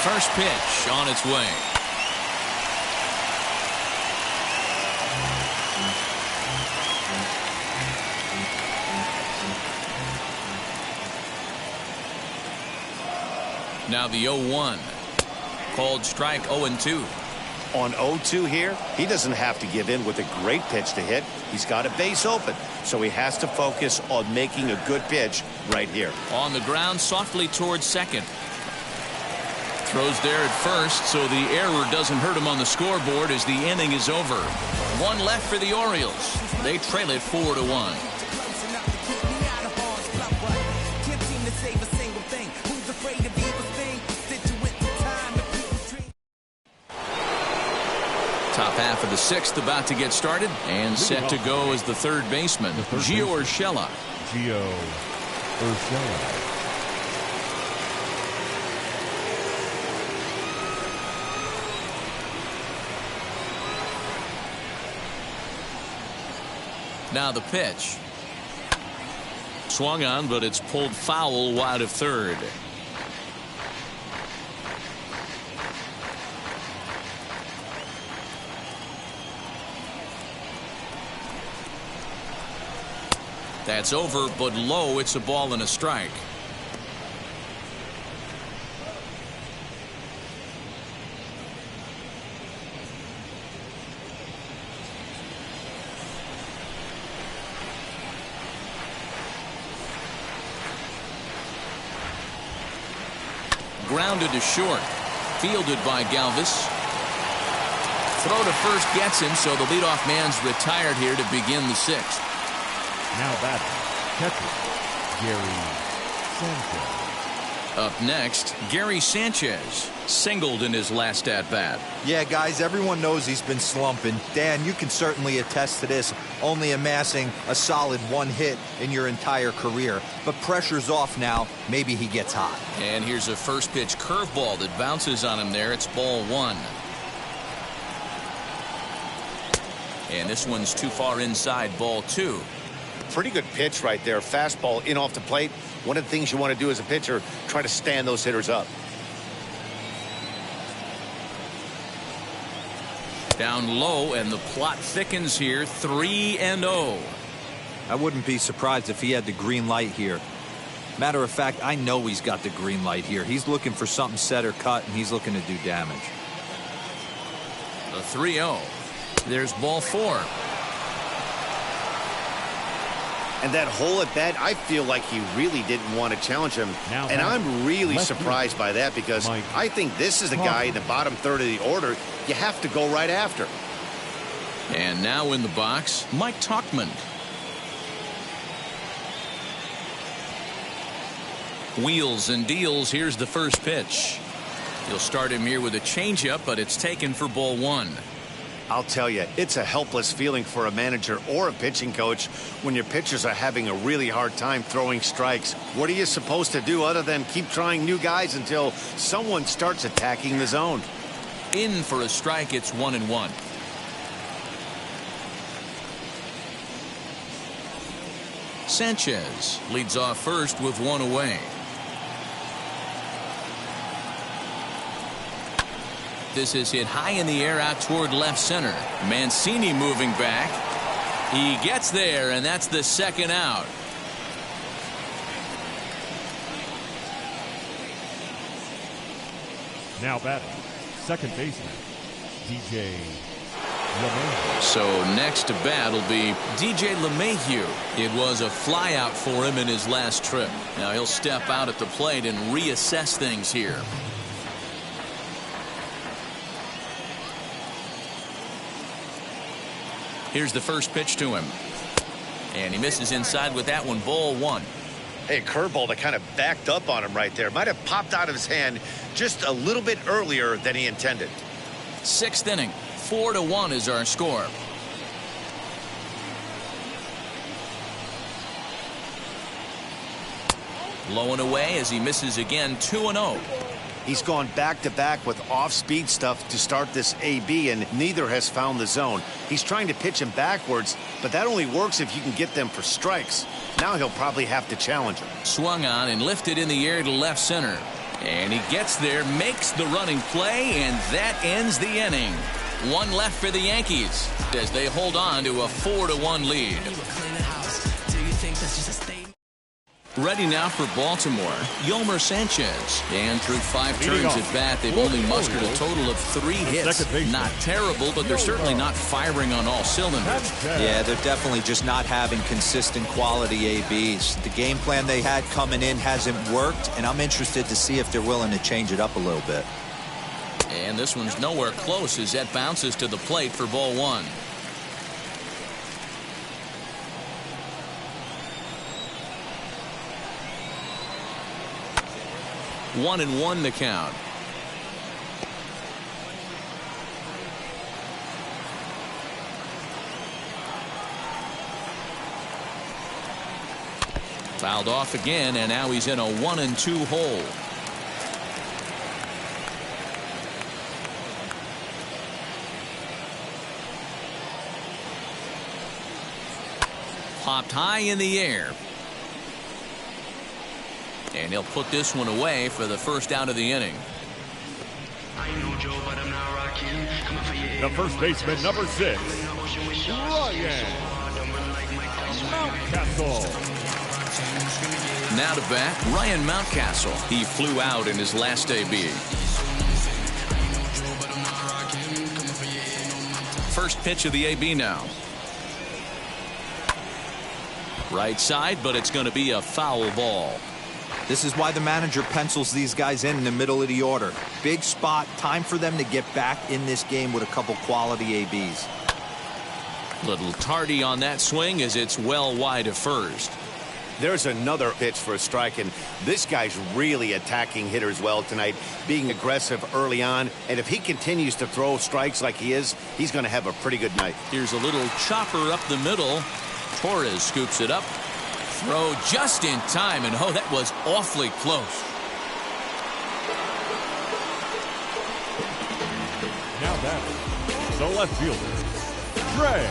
Speaker 1: First pitch on its way. Now the 0-1. Called strike 0-2.
Speaker 2: On 0-2 here, he doesn't have to give in with a great pitch to hit. He's got a base open, so he has to focus on making a good pitch right here.
Speaker 1: On the ground, softly towards second. Throws there at first, so the error doesn't hurt him on the scoreboard as the inning is over. One left for the Orioles. They trail it 4-1. Top half of the 6th about to get started, and set to go as the third baseman, Gio Urshela.
Speaker 3: Gio Urshela.
Speaker 1: Now the pitch. Swung on, but it's pulled foul wide of third. That's over, but low. It's a ball and a strike. Grounded to short. Fielded by Galvis. Throw to first gets him, so the leadoff man's retired here to begin the 6th.
Speaker 3: Now batting, catcher, Gary Sanchez.
Speaker 1: Up next, Gary Sanchez. Singled in his last at-bat.
Speaker 4: Yeah, guys, everyone knows he's been slumping. Dan, you can certainly attest to this, only amassing a solid 1 hit in your entire career. But pressure's off now. Maybe he gets hot.
Speaker 1: And here's a first pitch curveball that bounces on him there. It's ball 1. And this one's too far inside, ball 2.
Speaker 2: Pretty good pitch right there. Fastball in off the plate. One of the things you want to do as a pitcher, try to stand those hitters up.
Speaker 1: Down low, and the plot thickens here. 3-0.
Speaker 4: I wouldn't be surprised if he had the green light here. Matter of fact, I know he's got the green light here. He's looking for something set or cut, and he's looking to do damage.
Speaker 1: The 3-0. There's ball 4.
Speaker 2: And that hole at bat, I feel like he really didn't want to challenge him. And I'm really surprised by that, because I think this is the guy in the bottom third of the order you have to go right after.
Speaker 1: And now in the box, Mike Tauchman. Wheels and deals. Here's the first pitch. He'll start him here with a changeup, but it's taken for ball 1.
Speaker 2: I'll tell you, it's a helpless feeling for a manager or a pitching coach when your pitchers are having a really hard time throwing strikes. What are you supposed to do other than keep trying new guys until someone starts attacking the zone?
Speaker 1: In for a strike, it's 1-1. Sanchez leads off first with one away. This is hit high in the air out toward left center. Mancini moving back. He gets there, and that's the second out.
Speaker 3: Now batting, second baseman, DJ LeMahieu.
Speaker 1: So next to bat will be DJ LeMahieu. It was a fly out for him in his last trip. Now he'll step out at the plate and reassess things here. Here's the first pitch to him. And he misses inside with that one. Ball one.
Speaker 2: Hey, curveball that kind of backed up on him right there. Might have popped out of his hand just a little bit earlier than he intended.
Speaker 1: Sixth inning. 4-1 is our score. Low and away as he misses again. 2-0.
Speaker 2: He's gone back-to-back with off-speed stuff to start this AB, and neither has found the zone. He's trying to pitch him backwards, but that only works if you can get them for strikes. Now he'll probably have to challenge him.
Speaker 1: Swung on and lifted in the air to left center. And he gets there, makes the running play, and that ends the inning. One left for the Yankees as they hold on to a 4-1 lead. Ready now for Baltimore, Yolmer Sanchez. And through 5 turns at bat, they've only mustered a total of 3 hits. Not terrible, but they're certainly not firing on all cylinders.
Speaker 6: Yeah, they're definitely just not having consistent quality ABs. The game plan they had coming in hasn't worked, and I'm interested to see if they're willing to change it up a little bit.
Speaker 1: And this one's nowhere close as that bounces to the plate for ball one. One and one the count. Fouled off again, and now he's in a 1-2 hole. Popped high in the air. And he'll put this one away for the first out of the inning.
Speaker 3: The first baseman, number 6, Ryan Mountcastle.
Speaker 1: Now to bat, Ryan Mountcastle. He flew out in his last AB. First pitch of the AB now. Right side, but it's going to be a foul ball.
Speaker 6: This is why the manager pencils these guys in the middle of the order. Big spot, time for them to get back in this game with a couple quality ABs.
Speaker 1: Little tardy on that swing as it's well wide of first.
Speaker 2: There's another pitch for a strike, and this guy's really attacking hitters well tonight, being aggressive early on. And if he continues to throw strikes like he is, he's going to have a pretty good night.
Speaker 1: Here's a little chopper up the middle. Torres scoops it up. Throw just in time, and oh, that was awfully close.
Speaker 3: Now batting, the left fielder, Trey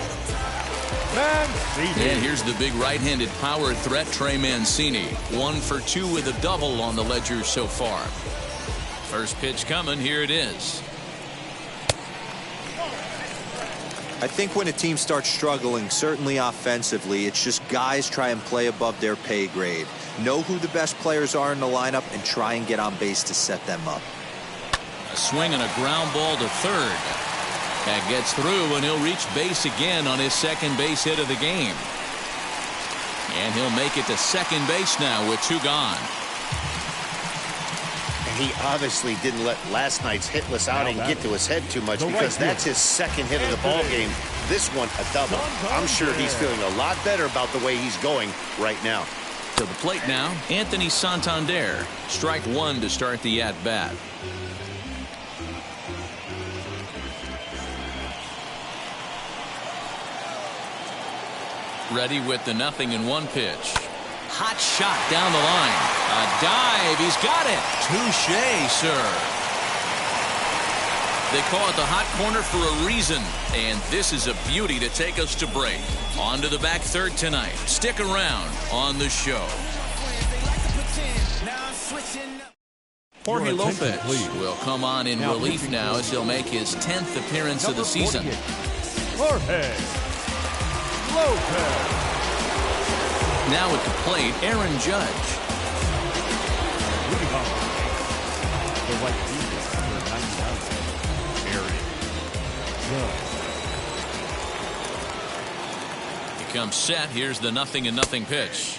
Speaker 3: Mancini.
Speaker 1: And here's the big right-handed power threat, Trey Mancini. 1 for 2 with a double on the ledger so far. First pitch coming, here it is.
Speaker 6: I think when a team starts struggling, certainly offensively, it's just guys try and play above their pay grade. Know who the best players are in the lineup and try and get on base to set them up.
Speaker 1: A swing and a ground ball to third. That gets through, and he'll reach base again on his second base hit of the game. And he'll make it to second base now with 2 gone.
Speaker 2: He obviously didn't let last night's hitless outing get to his head too much, because that's his second hit of the ball game. This one a double. I'm sure he's feeling a lot better about the way he's going right now.
Speaker 1: To the plate now, Anthony Santander. Strike 1 to start the at-bat. Ready with the 0-1 pitch. Hot shot down the line. A dive. He's got it. Touche, sir. They call it the hot corner for a reason. And this is a beauty to take us to break. On to the back third tonight. Stick around on the show. Jorge Lopez will come on in relief now as he'll make his 10th appearance of the season.
Speaker 3: Jorge Lopez.
Speaker 1: Now at the plate, Aaron Judge.
Speaker 3: Leading off the right fielder, Aaron Judge.
Speaker 1: He comes set. Here's the 0-0 pitch.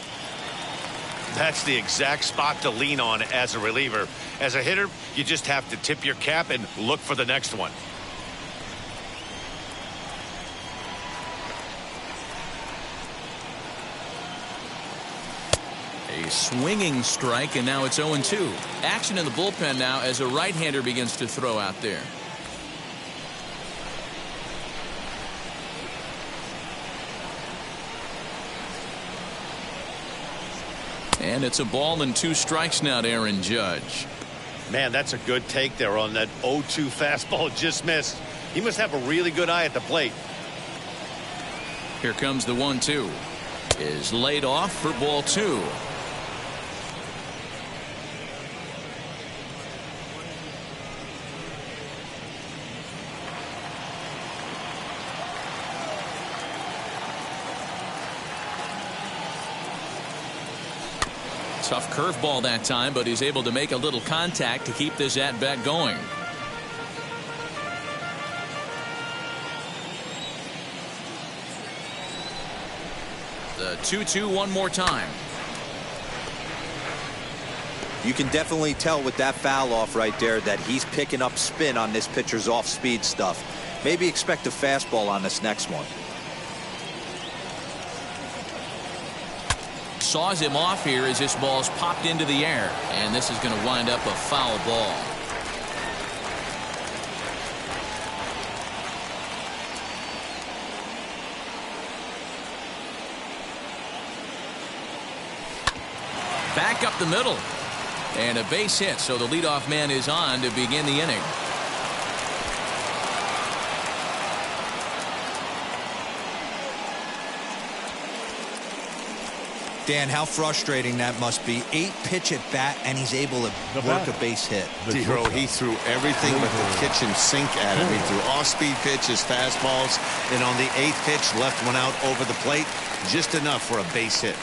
Speaker 2: That's the exact spot to lean on as a reliever. As a hitter, you just have to tip your cap and look for the next one.
Speaker 1: A swinging strike, and now it's 0-2. Action in the bullpen now as a right-hander begins to throw out there. And it's a ball and 2 strikes now to Aaron Judge.
Speaker 2: Man, that's a good take there on that 0-2 fastball just missed. He must have a really good eye at the plate.
Speaker 1: Here comes the 1-2. Is laid off for ball 2. Tough curveball that time, but he's able to make a little contact to keep this at-bat going. The 2-2 one more time.
Speaker 6: You can definitely tell with that foul off right there that he's picking up spin on this pitcher's off-speed stuff. Maybe expect a fastball on this next one.
Speaker 1: Saws him off here as this ball's popped into the air, and this is going to wind up a foul ball. Back up the middle, and a base hit, so the leadoff man is on to begin the inning.
Speaker 6: Dan, how frustrating that must be. 8 pitch at bat, and he's able to work a base hit.
Speaker 2: Hero, he threw everything but the kitchen sink at him. He threw off-speed pitches, fastballs, and on the 8th pitch, left one out over the plate, just enough for a base hit.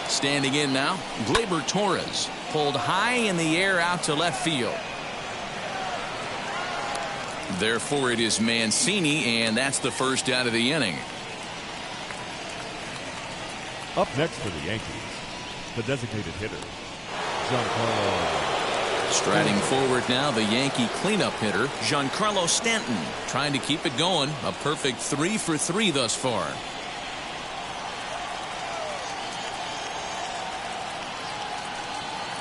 Speaker 1: Standing in now, Glaber Torres pulled high in the air out to left field. Therefore, it is Mancini, and that's the first out of the inning.
Speaker 3: Up next for the Yankees, the designated hitter, Giancarlo.
Speaker 1: Striding forward now, the Yankee cleanup hitter, Giancarlo Stanton, trying to keep it going. A perfect 3 for 3 thus far.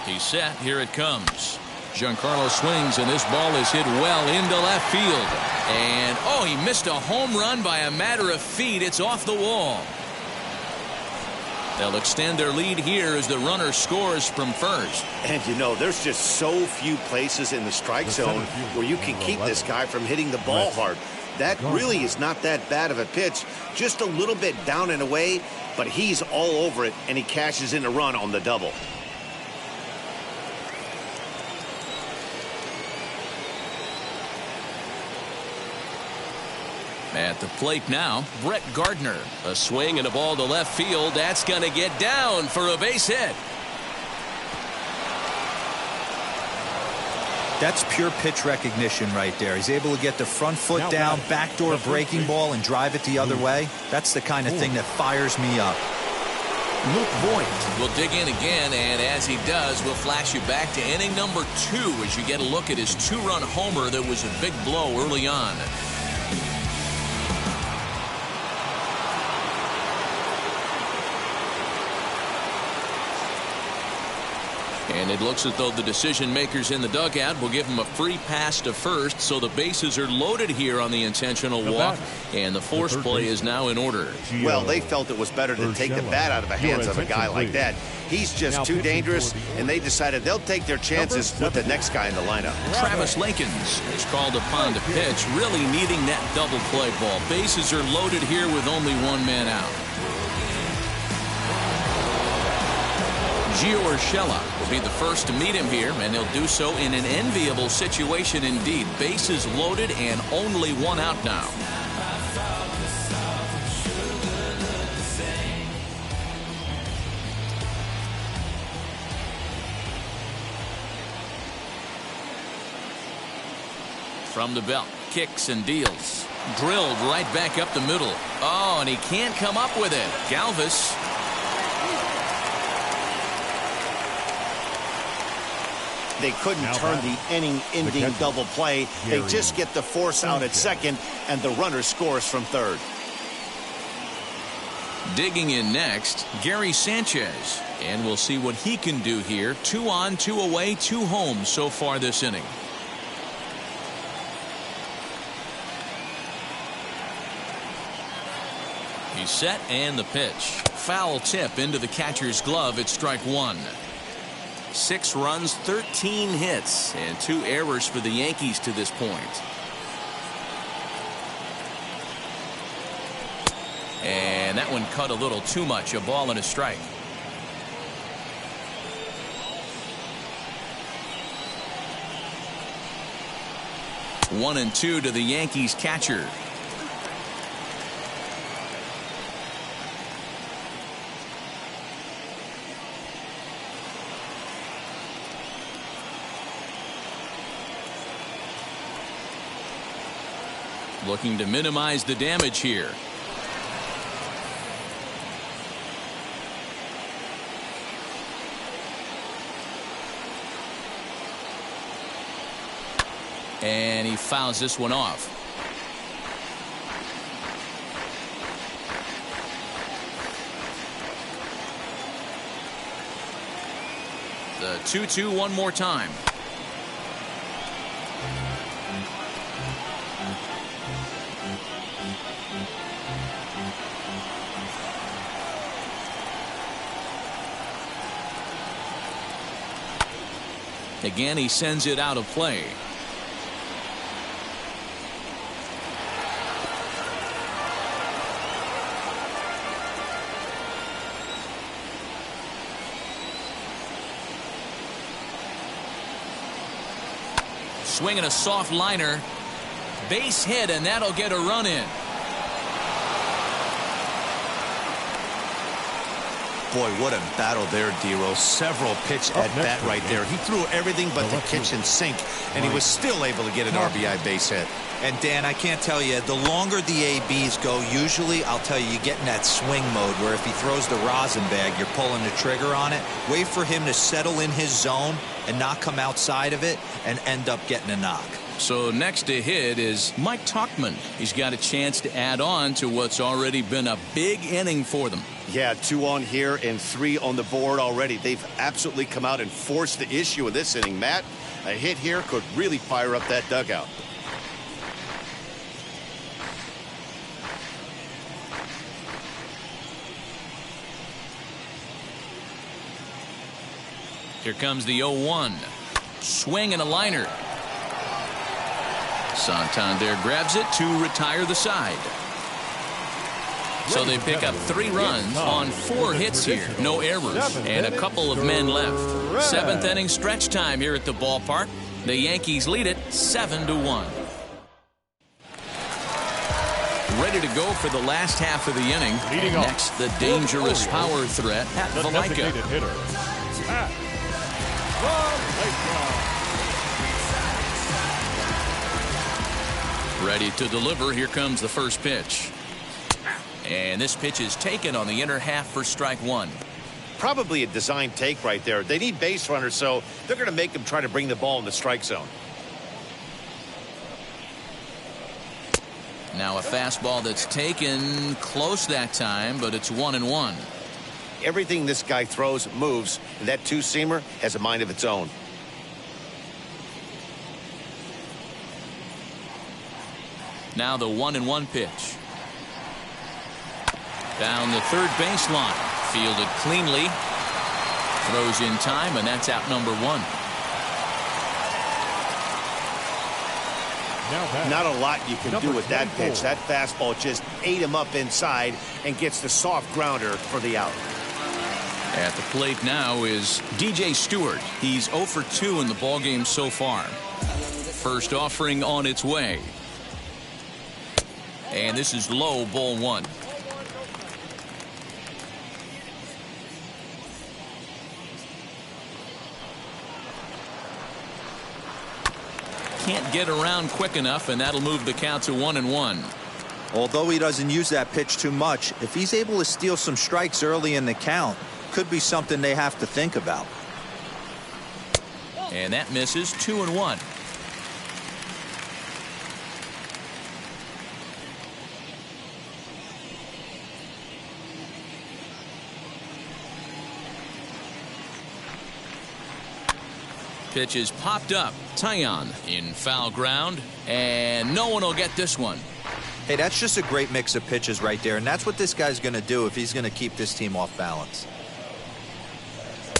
Speaker 1: He's set. Here it comes. Giancarlo swings, and this ball is hit well into left field. And, oh, he missed a home run by a matter of feet. It's off the wall. They'll extend their lead here as the runner scores from first.
Speaker 2: And, you know, there's just so few places in the strike zone where you can keep this guy from hitting the ball hard. That really is not that bad of a pitch. Just a little bit down and away, but he's all over it, and he cashes in a run on the double.
Speaker 1: At the plate now, Brett Gardner. A swing and a ball to left field. That's going to get down for a base hit.
Speaker 6: That's pure pitch recognition right there. He's able to get the front foot down, backdoor breaking ball, and drive it the other way. That's the kind of thing that fires me up.
Speaker 1: Luke Voigt will dig in again, and as he does, we'll flash you back to inning number 2 as you get a look at his 2-run homer that was a big blow early on. And it looks as though the decision makers in the dugout will give him a free pass to first, so the bases are loaded here on the intentional walk, and the force play is now in order.
Speaker 2: Well, they felt it was better to take the bat out of the hands of a guy like that. He's just too dangerous, and they decided they'll take their chances with the next guy in the lineup.
Speaker 1: Travis Lakins is called upon to pitch, really needing that double play ball. Bases are loaded here with only one man out. Gio Urshela will be the first to meet him here, and he'll do so in an enviable situation indeed. Bases loaded and only one out now. From the belt, kicks and deals. Drilled right back up the middle. Oh, and he can't come up with it. Galvis.
Speaker 2: They couldn't turn the inning-ending double play. They just get the force out at second, and the runner scores from third.
Speaker 1: Digging in next, Gary Sanchez. And we'll see what he can do here. 2 on, 2 away, 2 home so far this inning. He's set, and the pitch. Foul tip into the catcher's glove at strike 1. 6 runs, 13 hits, and 2 errors for the Yankees to this point. And that one cut a little too much. A ball and a strike. One and 2 to the Yankees catcher. Looking to minimize the damage here. And he fouls this one off. The 2-2 one more time. Again, he sends it out of play. Swinging a soft liner. Base hit, and that'll get a run in.
Speaker 2: Boy, what a battle there, Dero. Several pitch at bat right there. He threw everything but the kitchen sink, and he was still able to get an RBI base hit.
Speaker 4: And Dan, I can't tell you, the longer the ABs go, usually, I'll tell you, you get in that swing mode where if he throws the rosin bag, you're pulling the trigger on it. Wait for him to settle in his zone and not come outside of it and end up getting a knock.
Speaker 1: So next to hit is Mike Tauchman. He's got a chance to add on to what's already been a big inning for them.
Speaker 2: Yeah, 2 on here and 3 on the board already. They've absolutely come out and forced the issue in this inning, Matt. A hit here could really fire up that dugout.
Speaker 1: Here comes the 0-1. Swing and a liner. Santander grabs it to retire the side. So they pick up 3 runs on 4 hits here. No errors and a couple of men left. 7th inning stretch time here at the ballpark. The Yankees lead it 7-1. Ready to go for the last half of the inning. Next, the dangerous power threat at Valaika. Ready to deliver. Here comes the first pitch. And this pitch is taken on the inner half for strike 1.
Speaker 2: Probably a design take right there. They need base runners, so they're going to make them try to bring the ball in the strike zone.
Speaker 1: Now a fastball that's taken close that time, but it's 1-1.
Speaker 2: Everything this guy throws moves, and that two-seamer has a mind of its own.
Speaker 1: Now the 1-1 pitch. Down the third baseline. Fielded cleanly. Throws in time, and that's out number 1.
Speaker 2: Not a lot you can do with that pitch. That fastball just ate him up inside and gets the soft grounder for the out.
Speaker 1: At the plate now is DJ Stewart. He's 0 for 2 in the ballgame so far. First offering on its way. And this is low, ball 1. Can't get around quick enough, and that'll move the count to 1-1.
Speaker 6: Although he doesn't use that pitch too much, if he's able to steal some strikes early in the count, could be something they have to think about.
Speaker 1: And that misses. 2-1. Pitch is popped up. Taillon in foul ground, and no one will get this one.
Speaker 6: Hey, that's just a great mix of pitches right there, and that's what this guy's going to do if he's going to keep this team off balance.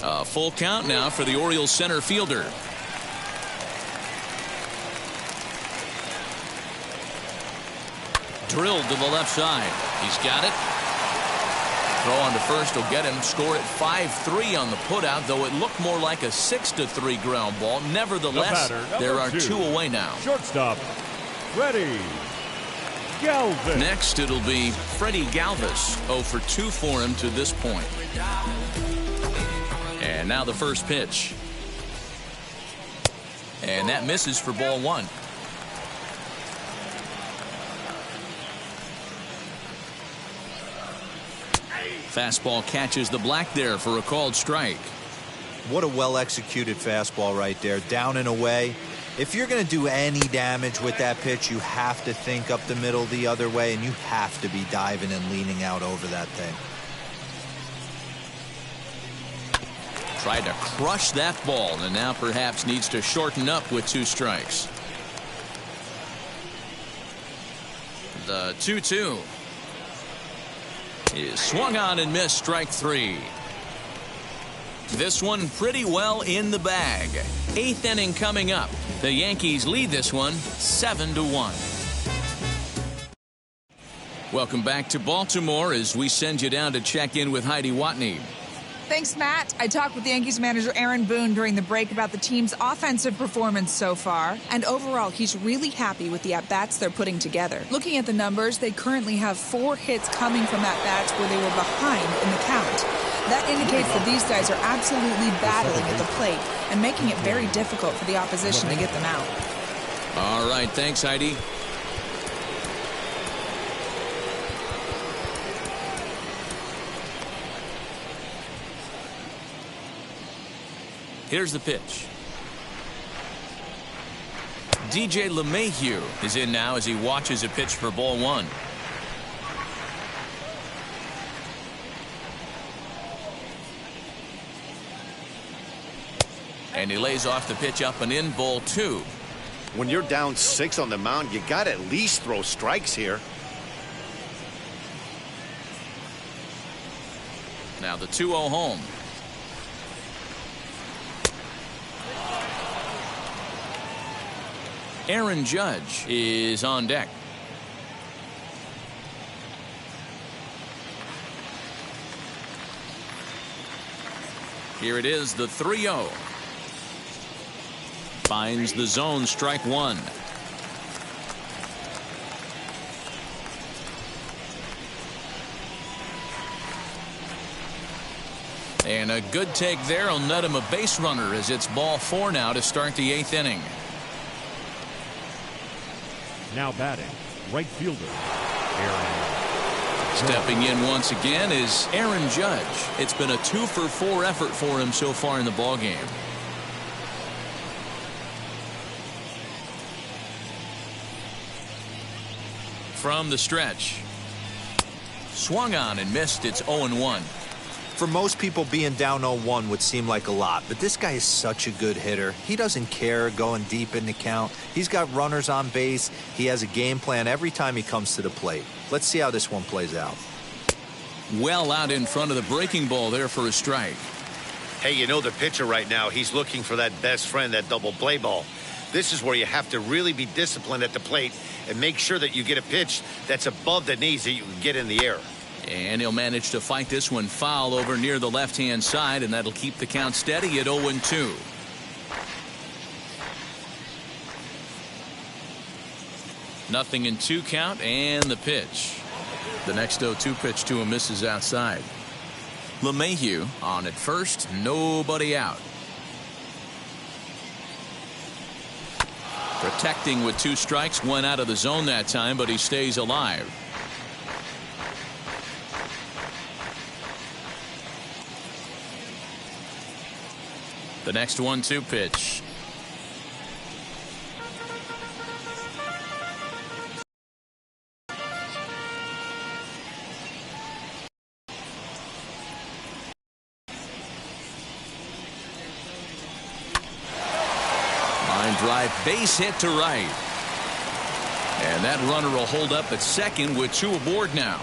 Speaker 1: A full count now for the Orioles center fielder. Drilled to the left side. He's got it. Throw on to first will get him. Score at 5-3 on the putout, though it looked more like a 6-3 ground ball. Nevertheless, there are 2 away now.
Speaker 3: Shortstop, Freddie Galvis.
Speaker 1: Next, it'll be Freddie Galvis. 0 for 2 for him to this point. And now the first pitch. And that misses for ball 1. Fastball catches the black there for a called strike.
Speaker 6: What a well-executed fastball right there. Down and away. If you're going to do any damage with that pitch, you have to think up the middle the other way, and you have to be diving and leaning out over that thing.
Speaker 1: Tried to crush that ball, and now perhaps needs to shorten up with 2 strikes. The 2-2 is swung on and missed. Strike 3. This one pretty well in the bag. 8th inning coming up. The Yankees lead this one 7-1. Welcome back to Baltimore as we send you down to check in with Heidi Watney.
Speaker 5: Thanks, Matt. I talked with Yankees manager Aaron Boone during the break about the team's offensive performance so far, and overall, he's really happy with the at-bats they're putting together. Looking at the numbers, they currently have 4 hits coming from at-bats where they were behind in the count. That indicates that these guys are absolutely battling at the plate and making it very difficult for the opposition to get them out.
Speaker 1: All right, thanks, Heidi. Here's the pitch. DJ LeMahieu is in now as he watches a pitch for ball 1. And he lays off the pitch up and in, ball 2.
Speaker 2: When you're down 6 on the mound, you got to at least throw strikes here.
Speaker 1: Now the 2-0 home. Aaron Judge is on deck. Here it is, the 3-0. Finds the zone, strike 1. And a good take there will net him a base runner as it's ball 4 now to start the 8th inning.
Speaker 3: Now batting, right fielder, Aaron.
Speaker 1: Stepping in once again is Aaron Judge. It's been a 2-for-4 effort for him so far in the ballgame. From the stretch. Swung on and missed. It's 0-1.
Speaker 4: For most people, being down 0-1 would seem like a lot, but this guy is such a good hitter. He doesn't care going deep in the count. He's got runners on base. He has a game plan every time he comes to the plate. Let's see how this one plays out.
Speaker 1: Well out in front of the breaking ball there for a strike.
Speaker 2: Hey, you know the pitcher right now, he's looking for that best friend, that double play ball. This is where you have to really be disciplined at the plate and make sure that you get a pitch that's above the knees that you can get in the air.
Speaker 1: And he'll manage to fight this one foul over near the left-hand side, and that'll keep the count steady at 0-2. Nothing in 2 count, and the pitch. The next 0-2 pitch to him misses outside. LeMahieu on at first, nobody out. Protecting with 2 strikes, 1 out of the zone that time, but he stays alive. The next 1-2 pitch. Line drive, base hit to right. And that runner will hold up at second with 2 aboard now.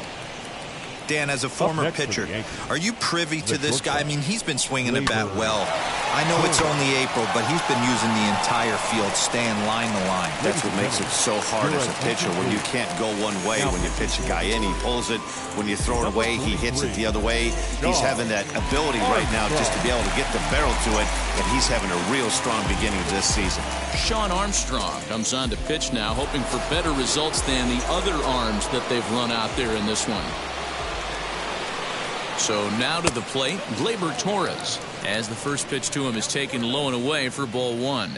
Speaker 4: Dan, as a former pitcher, are you privy to this guy? I mean, he's been swinging the bat well. I know it's only April, but he's been using the entire field, staying line to line.
Speaker 2: That's what makes it so hard as a pitcher when you can't go one way. When you pitch a guy in, he pulls it. When you throw it away, he hits it the other way. He's having that ability right now just to be able to get the barrel to it, and he's having a real strong beginning of this season.
Speaker 1: Sean Armstrong comes on to pitch now, hoping for better results than the other arms that they've run out there in this one. So now to the plate, Glaber Torres, as the first pitch to him is taken low and away for ball 1.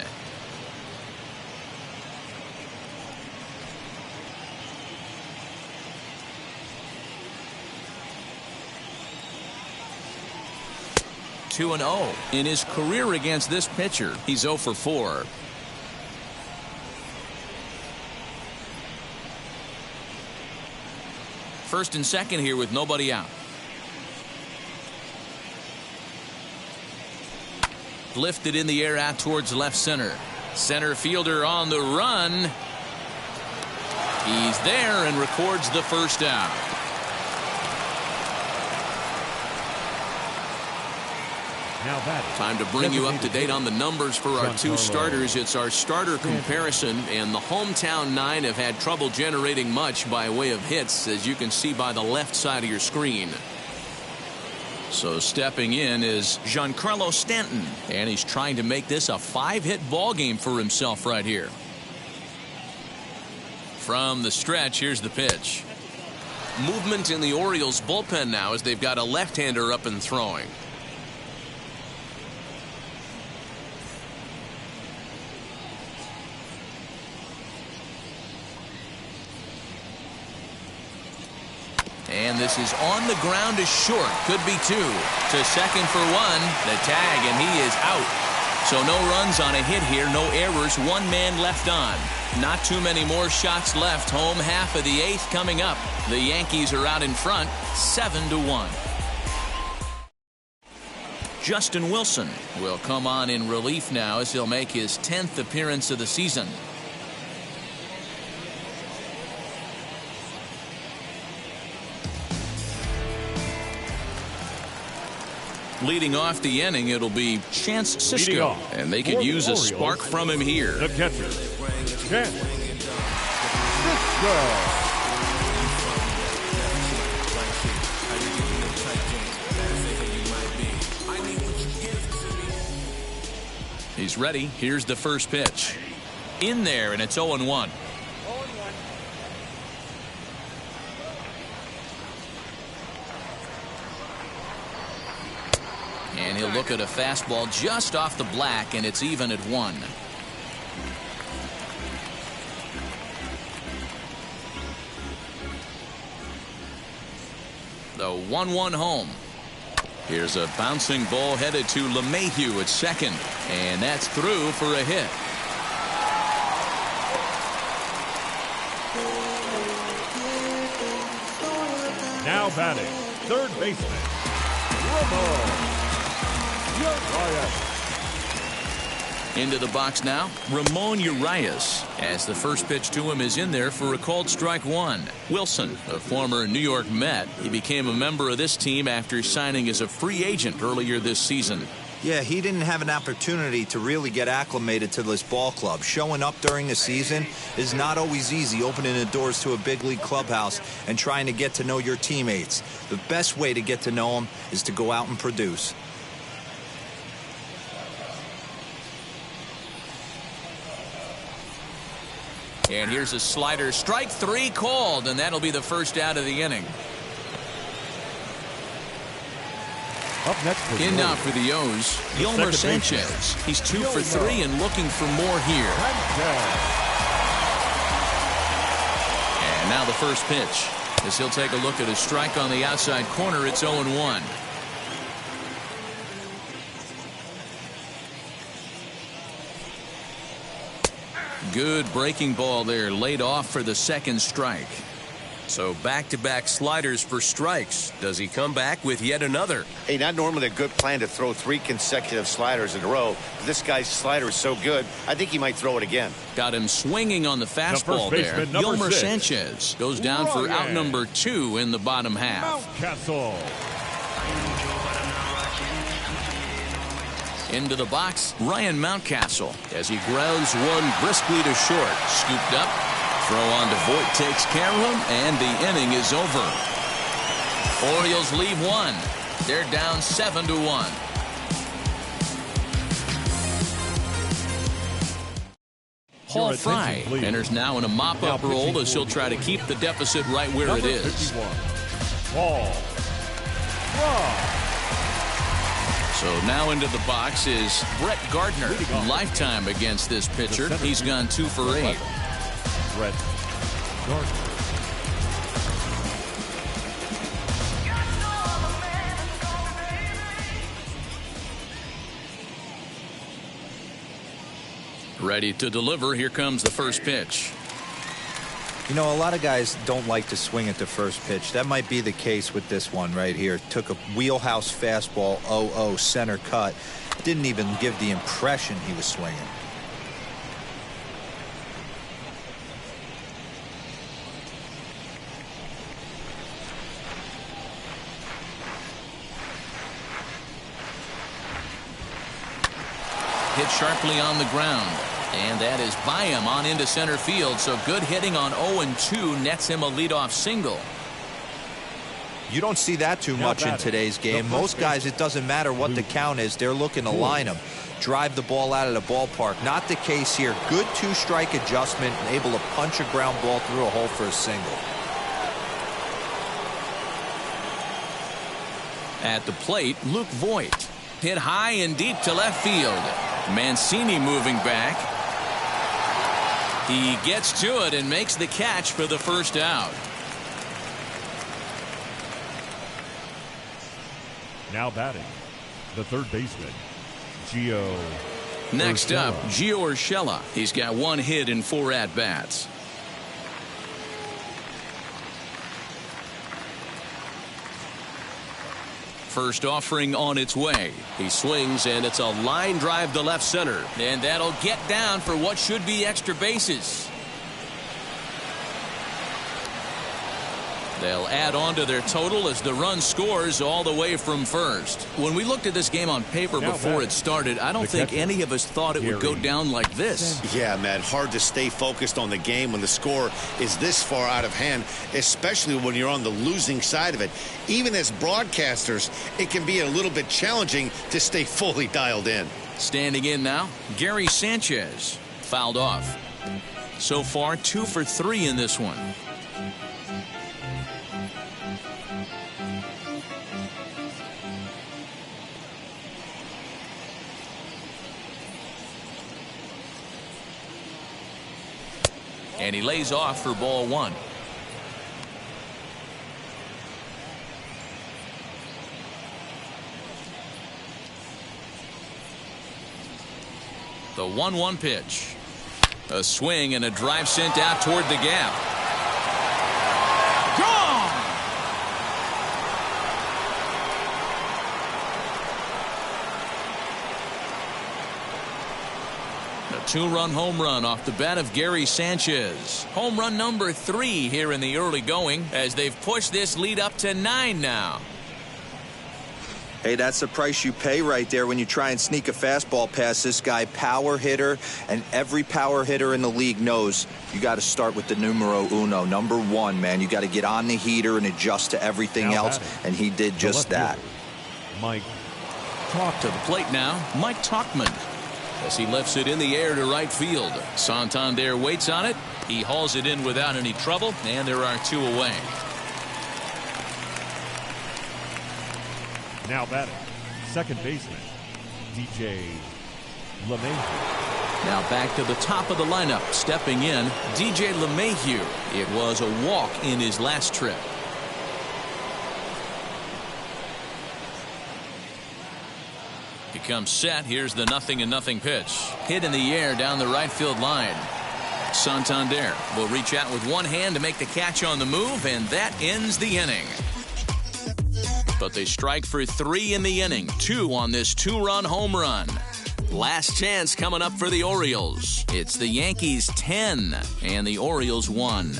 Speaker 1: Two and 0 in his career against this pitcher. He's 0 for 4. First and second here with nobody out. Lifted in the air out towards left center. Center fielder on the run. He's there and records the first out. Time to bring you up to date on the numbers for our 2 starters. It's our starter comparison, and the hometown 9 have had trouble generating much by way of hits, as you can see by the left side of your screen. So stepping in is Giancarlo Stanton, and he's trying to make this a 5-hit ball game for himself right here. From the stretch, here's the pitch. Movement in the Orioles bullpen now as they've got a left-hander up and throwing. And this is on the ground is short. Could be 2. To second for 1. The tag, and he is out. So no runs on a hit here. No errors. 1 man left on. Not too many more shots left. Home half of the 8th coming up. The Yankees are out in front, 7-1. Justin Wilson will come on in relief now as he'll make his 10th appearance of the season. Leading off the inning, it'll be Chance Sisco, and they could use a spark from him here.
Speaker 3: The catcher, Chance Sisco.
Speaker 1: He's ready. Here's the first pitch. In there, and it's 0-1. And he'll look at a fastball just off the black, and it's even at 1. The 1-1 home. Here's a bouncing ball headed to LeMahieu at second, and that's through for a hit.
Speaker 3: Now batting, third baseman,
Speaker 1: Into the box now, Ramon Urias, as the first pitch to him is in there for a called strike one. Wilson, a former New York Met, he became a member of this team after signing as a free agent earlier this season.
Speaker 4: Yeah, he didn't have an opportunity to really get acclimated to this ball club. Showing up during the season is not always easy, opening the doors to a big league clubhouse and trying to get to know your teammates. The best way to get to know them is to go out and produce.
Speaker 1: And here's a slider, strike three called, and that'll be the first out of the inning.
Speaker 3: Up next for
Speaker 1: in now for the O's, Yolmer Sanchez. He's 2 for 3 and looking for more here. And now the first pitch, as he'll take a look at a strike on the outside corner. It's 0-1. Good breaking ball there, laid off for the second strike.
Speaker 7: So back-to-back sliders for strikes. Does he come back with yet another?
Speaker 2: Hey, not normally a good plan to throw 3 consecutive sliders in a row. But this guy's slider is so good, I think he might throw it again.
Speaker 1: Got him swinging on the fastball there. Yolmer Sanchez goes down for out number 2 in the bottom half.
Speaker 3: Mountcastle.
Speaker 1: Into the box, Ryan Mountcastle, as he grounds one briskly to short. Scooped up. Throw on to Voit takes care of him, and the inning is over. Orioles leave 1. They're down 7-1. Hall Fry enters now in a mop-up role as he'll try to keep the deficit right where it is.
Speaker 3: Hall Fry.
Speaker 1: So now into the box is Brett Gardner. Lifetime against this pitcher. He's gone 2 for 8.
Speaker 3: Brett Gardner.
Speaker 1: Ready to deliver. Here comes the first pitch.
Speaker 4: You know, a lot of guys don't like to swing at the first pitch. That might be the case with this one right here. Took a wheelhouse fastball, 0-0 center cut. Didn't even give the impression he was swinging.
Speaker 1: Hit sharply on the ground. And that is by him on into center field. So good hitting on 0-2 nets him a leadoff single.
Speaker 4: You don't see that too much in today's game. Most guys, it doesn't matter what the count is. They're looking to line them, drive the ball out of the ballpark. Not the case here. Good 2-strike adjustment and able to punch a ground ball through a hole for a single.
Speaker 1: At the plate, Luke Voit. Hit high and deep to left field. Mancini moving back. He gets to it and makes the catch for the first out.
Speaker 3: Now batting, the third baseman, Gio.
Speaker 1: Next up, Gio Urshela. He's got 1 hit in 4 at-bats. First offering on its way.
Speaker 7: He swings, and it's a line drive to left center.
Speaker 1: And that'll get down for what should be extra bases. They'll add on to their total as the run scores all the way from first. When we looked at this game on paper before it started, I don't think any of us thought it would go down like this.
Speaker 2: Yeah, man, hard to stay focused on the game when the score is this far out of hand, especially when you're on the losing side of it. Even as broadcasters, it can be a little bit challenging to stay fully dialed in.
Speaker 1: Standing in now, Gary Sanchez. Fouled off. So far, 2 for 3 in this one. And he lays off for ball 1. The 1-1 pitch. A swing and a drive sent out toward the gap. Gone! two-run home run off the bat of Gary Sanchez. Home run number 3 here in the early going as they've pushed this lead up to 9 now.
Speaker 4: Hey, that's the price you pay right there when you try and sneak a fastball past this guy. Power hitter, and every power hitter in the league knows you got to start with the numero uno, number 1, man. You got to get on the heater and adjust to everything else, and he did just that.
Speaker 3: Mike
Speaker 1: To the plate now, Mike Tauchman, as he lifts it in the air to right field. Santander waits on it. He hauls it in without any trouble, and there are 2 away.
Speaker 3: Now batting, second baseman, DJ LeMahieu.
Speaker 1: Now back to the top of the lineup. Stepping in, DJ LeMahieu. It was a walk in his last trip. He comes set. Here's the 0-0 pitch. Hit in the air down the right field line. Santander will reach out with one hand to make the catch on the move, and that ends the inning. But they strike for 3 in the inning, 2 on this 2-run home run. Last chance coming up for the Orioles. It's the Yankees 10 and the Orioles 1.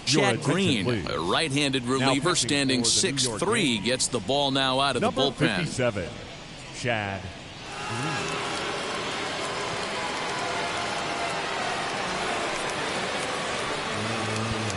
Speaker 1: Chad Green, a right-handed reliever standing 6'3", gets the ball now out of the bullpen.
Speaker 3: 57, Chad Green.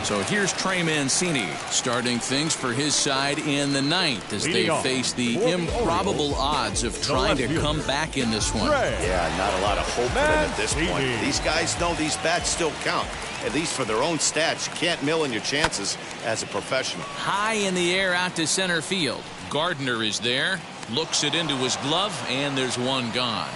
Speaker 1: So here's Trey Mancini starting things for his side in the 9th as they face the improbable odds of trying to come back in this one.
Speaker 2: Yeah, not a lot of hope for them at this point. These guys know these bats still count, at least for their own stats. You can't mill in your chances as a professional.
Speaker 1: High in the air out to center field. Gardner is there, looks it into his glove, and there's one gone.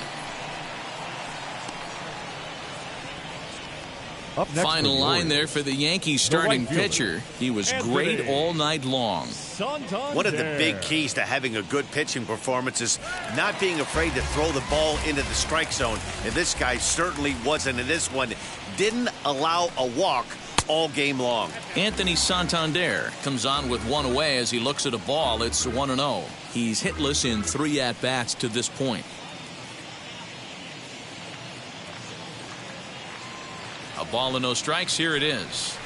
Speaker 1: Final line there for the Yankees starting pitcher. He was great all night long.
Speaker 2: One of the big keys to having a good pitching performance is not being afraid to throw the ball into the strike zone. And this guy certainly wasn't in this one. Didn't allow a walk all game long.
Speaker 1: Anthony Santander comes on with 1 away as he looks at a ball. It's 1-0. He's hitless in 3 at-bats to this point. A ball and no strikes. Here it is.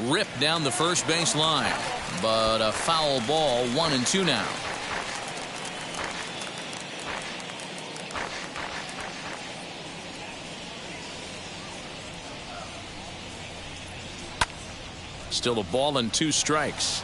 Speaker 1: Ripped down the first base line, but a foul ball. 1-2 now. Still a ball and 2 strikes.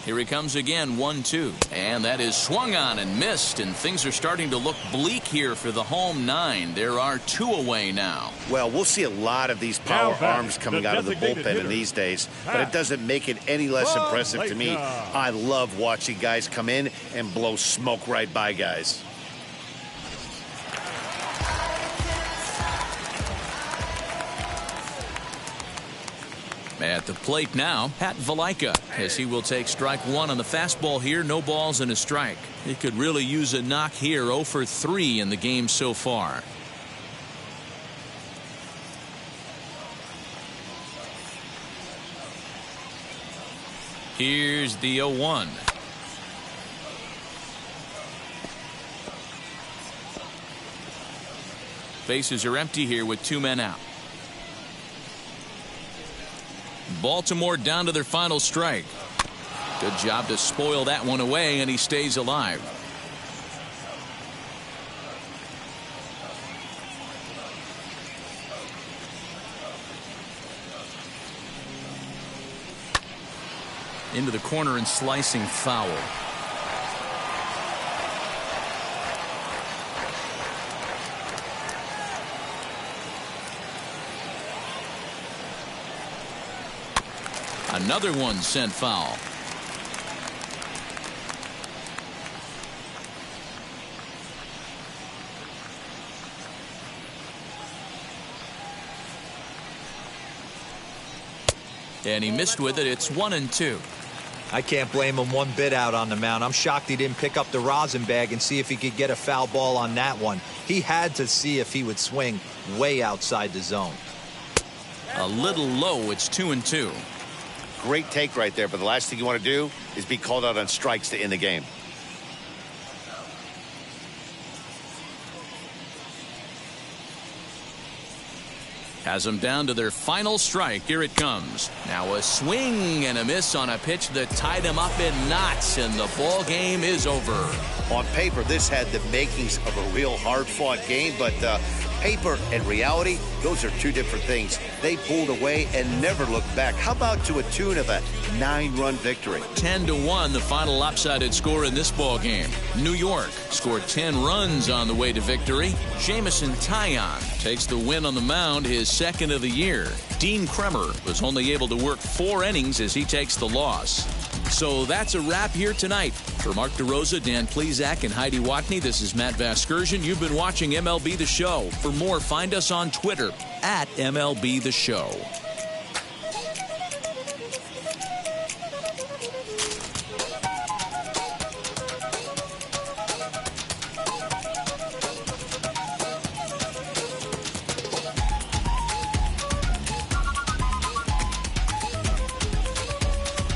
Speaker 1: Here he comes again, 1-2. And that is swung on and missed, and things are starting to look bleak here for the home 9. There are 2 away now.
Speaker 2: Well, we'll see a lot of these power arms coming out of the bullpen in these days, but it doesn't make it any less impressive to me. I love watching guys come in and blow smoke right by guys.
Speaker 1: At the plate now, Pat Valaika, as he will take strike 1 on the fastball here. No balls and a strike. He could really use a knock here. 0 for 3 in the game so far. Here's the 0-1. Bases are empty here with 2 men out. Baltimore down to their final strike. Good job to spoil that one away, and he stays alive. Into the corner and slicing foul. Another one sent foul. And he missed with it. It's 1-2.
Speaker 4: I can't blame him one bit out on the mound. I'm shocked he didn't pick up the rosin bag and see if he could get a foul ball on that one. He had to see if he would swing way outside the zone.
Speaker 1: A little low. It's 2-2.
Speaker 2: Great take right there, but the last thing you want to do is be called out on strikes to end the game.
Speaker 1: Has them down to their final strike. Here it comes. Now a swing and a miss on a pitch that tied him up in knots, and the ball game is over.
Speaker 2: On paper, this had the makings of a real hard-fought game, but paper and reality, those are two different things. They pulled away and never looked back. How about to a tune of a 9-run victory?
Speaker 1: 10-1, the final lopsided score in this ball game. New York scored 10 runs on the way to victory. Jamison Taillon takes the win on the mound, his second of the year. Dean Kremer was only able to work 4 innings as he takes the loss. So that's a wrap here tonight. For Mark DeRosa, Dan Plesac, and Heidi Watney, this is Matt Vasgersian. You've been watching MLB The Show. For more, find us on Twitter @MLB The Show.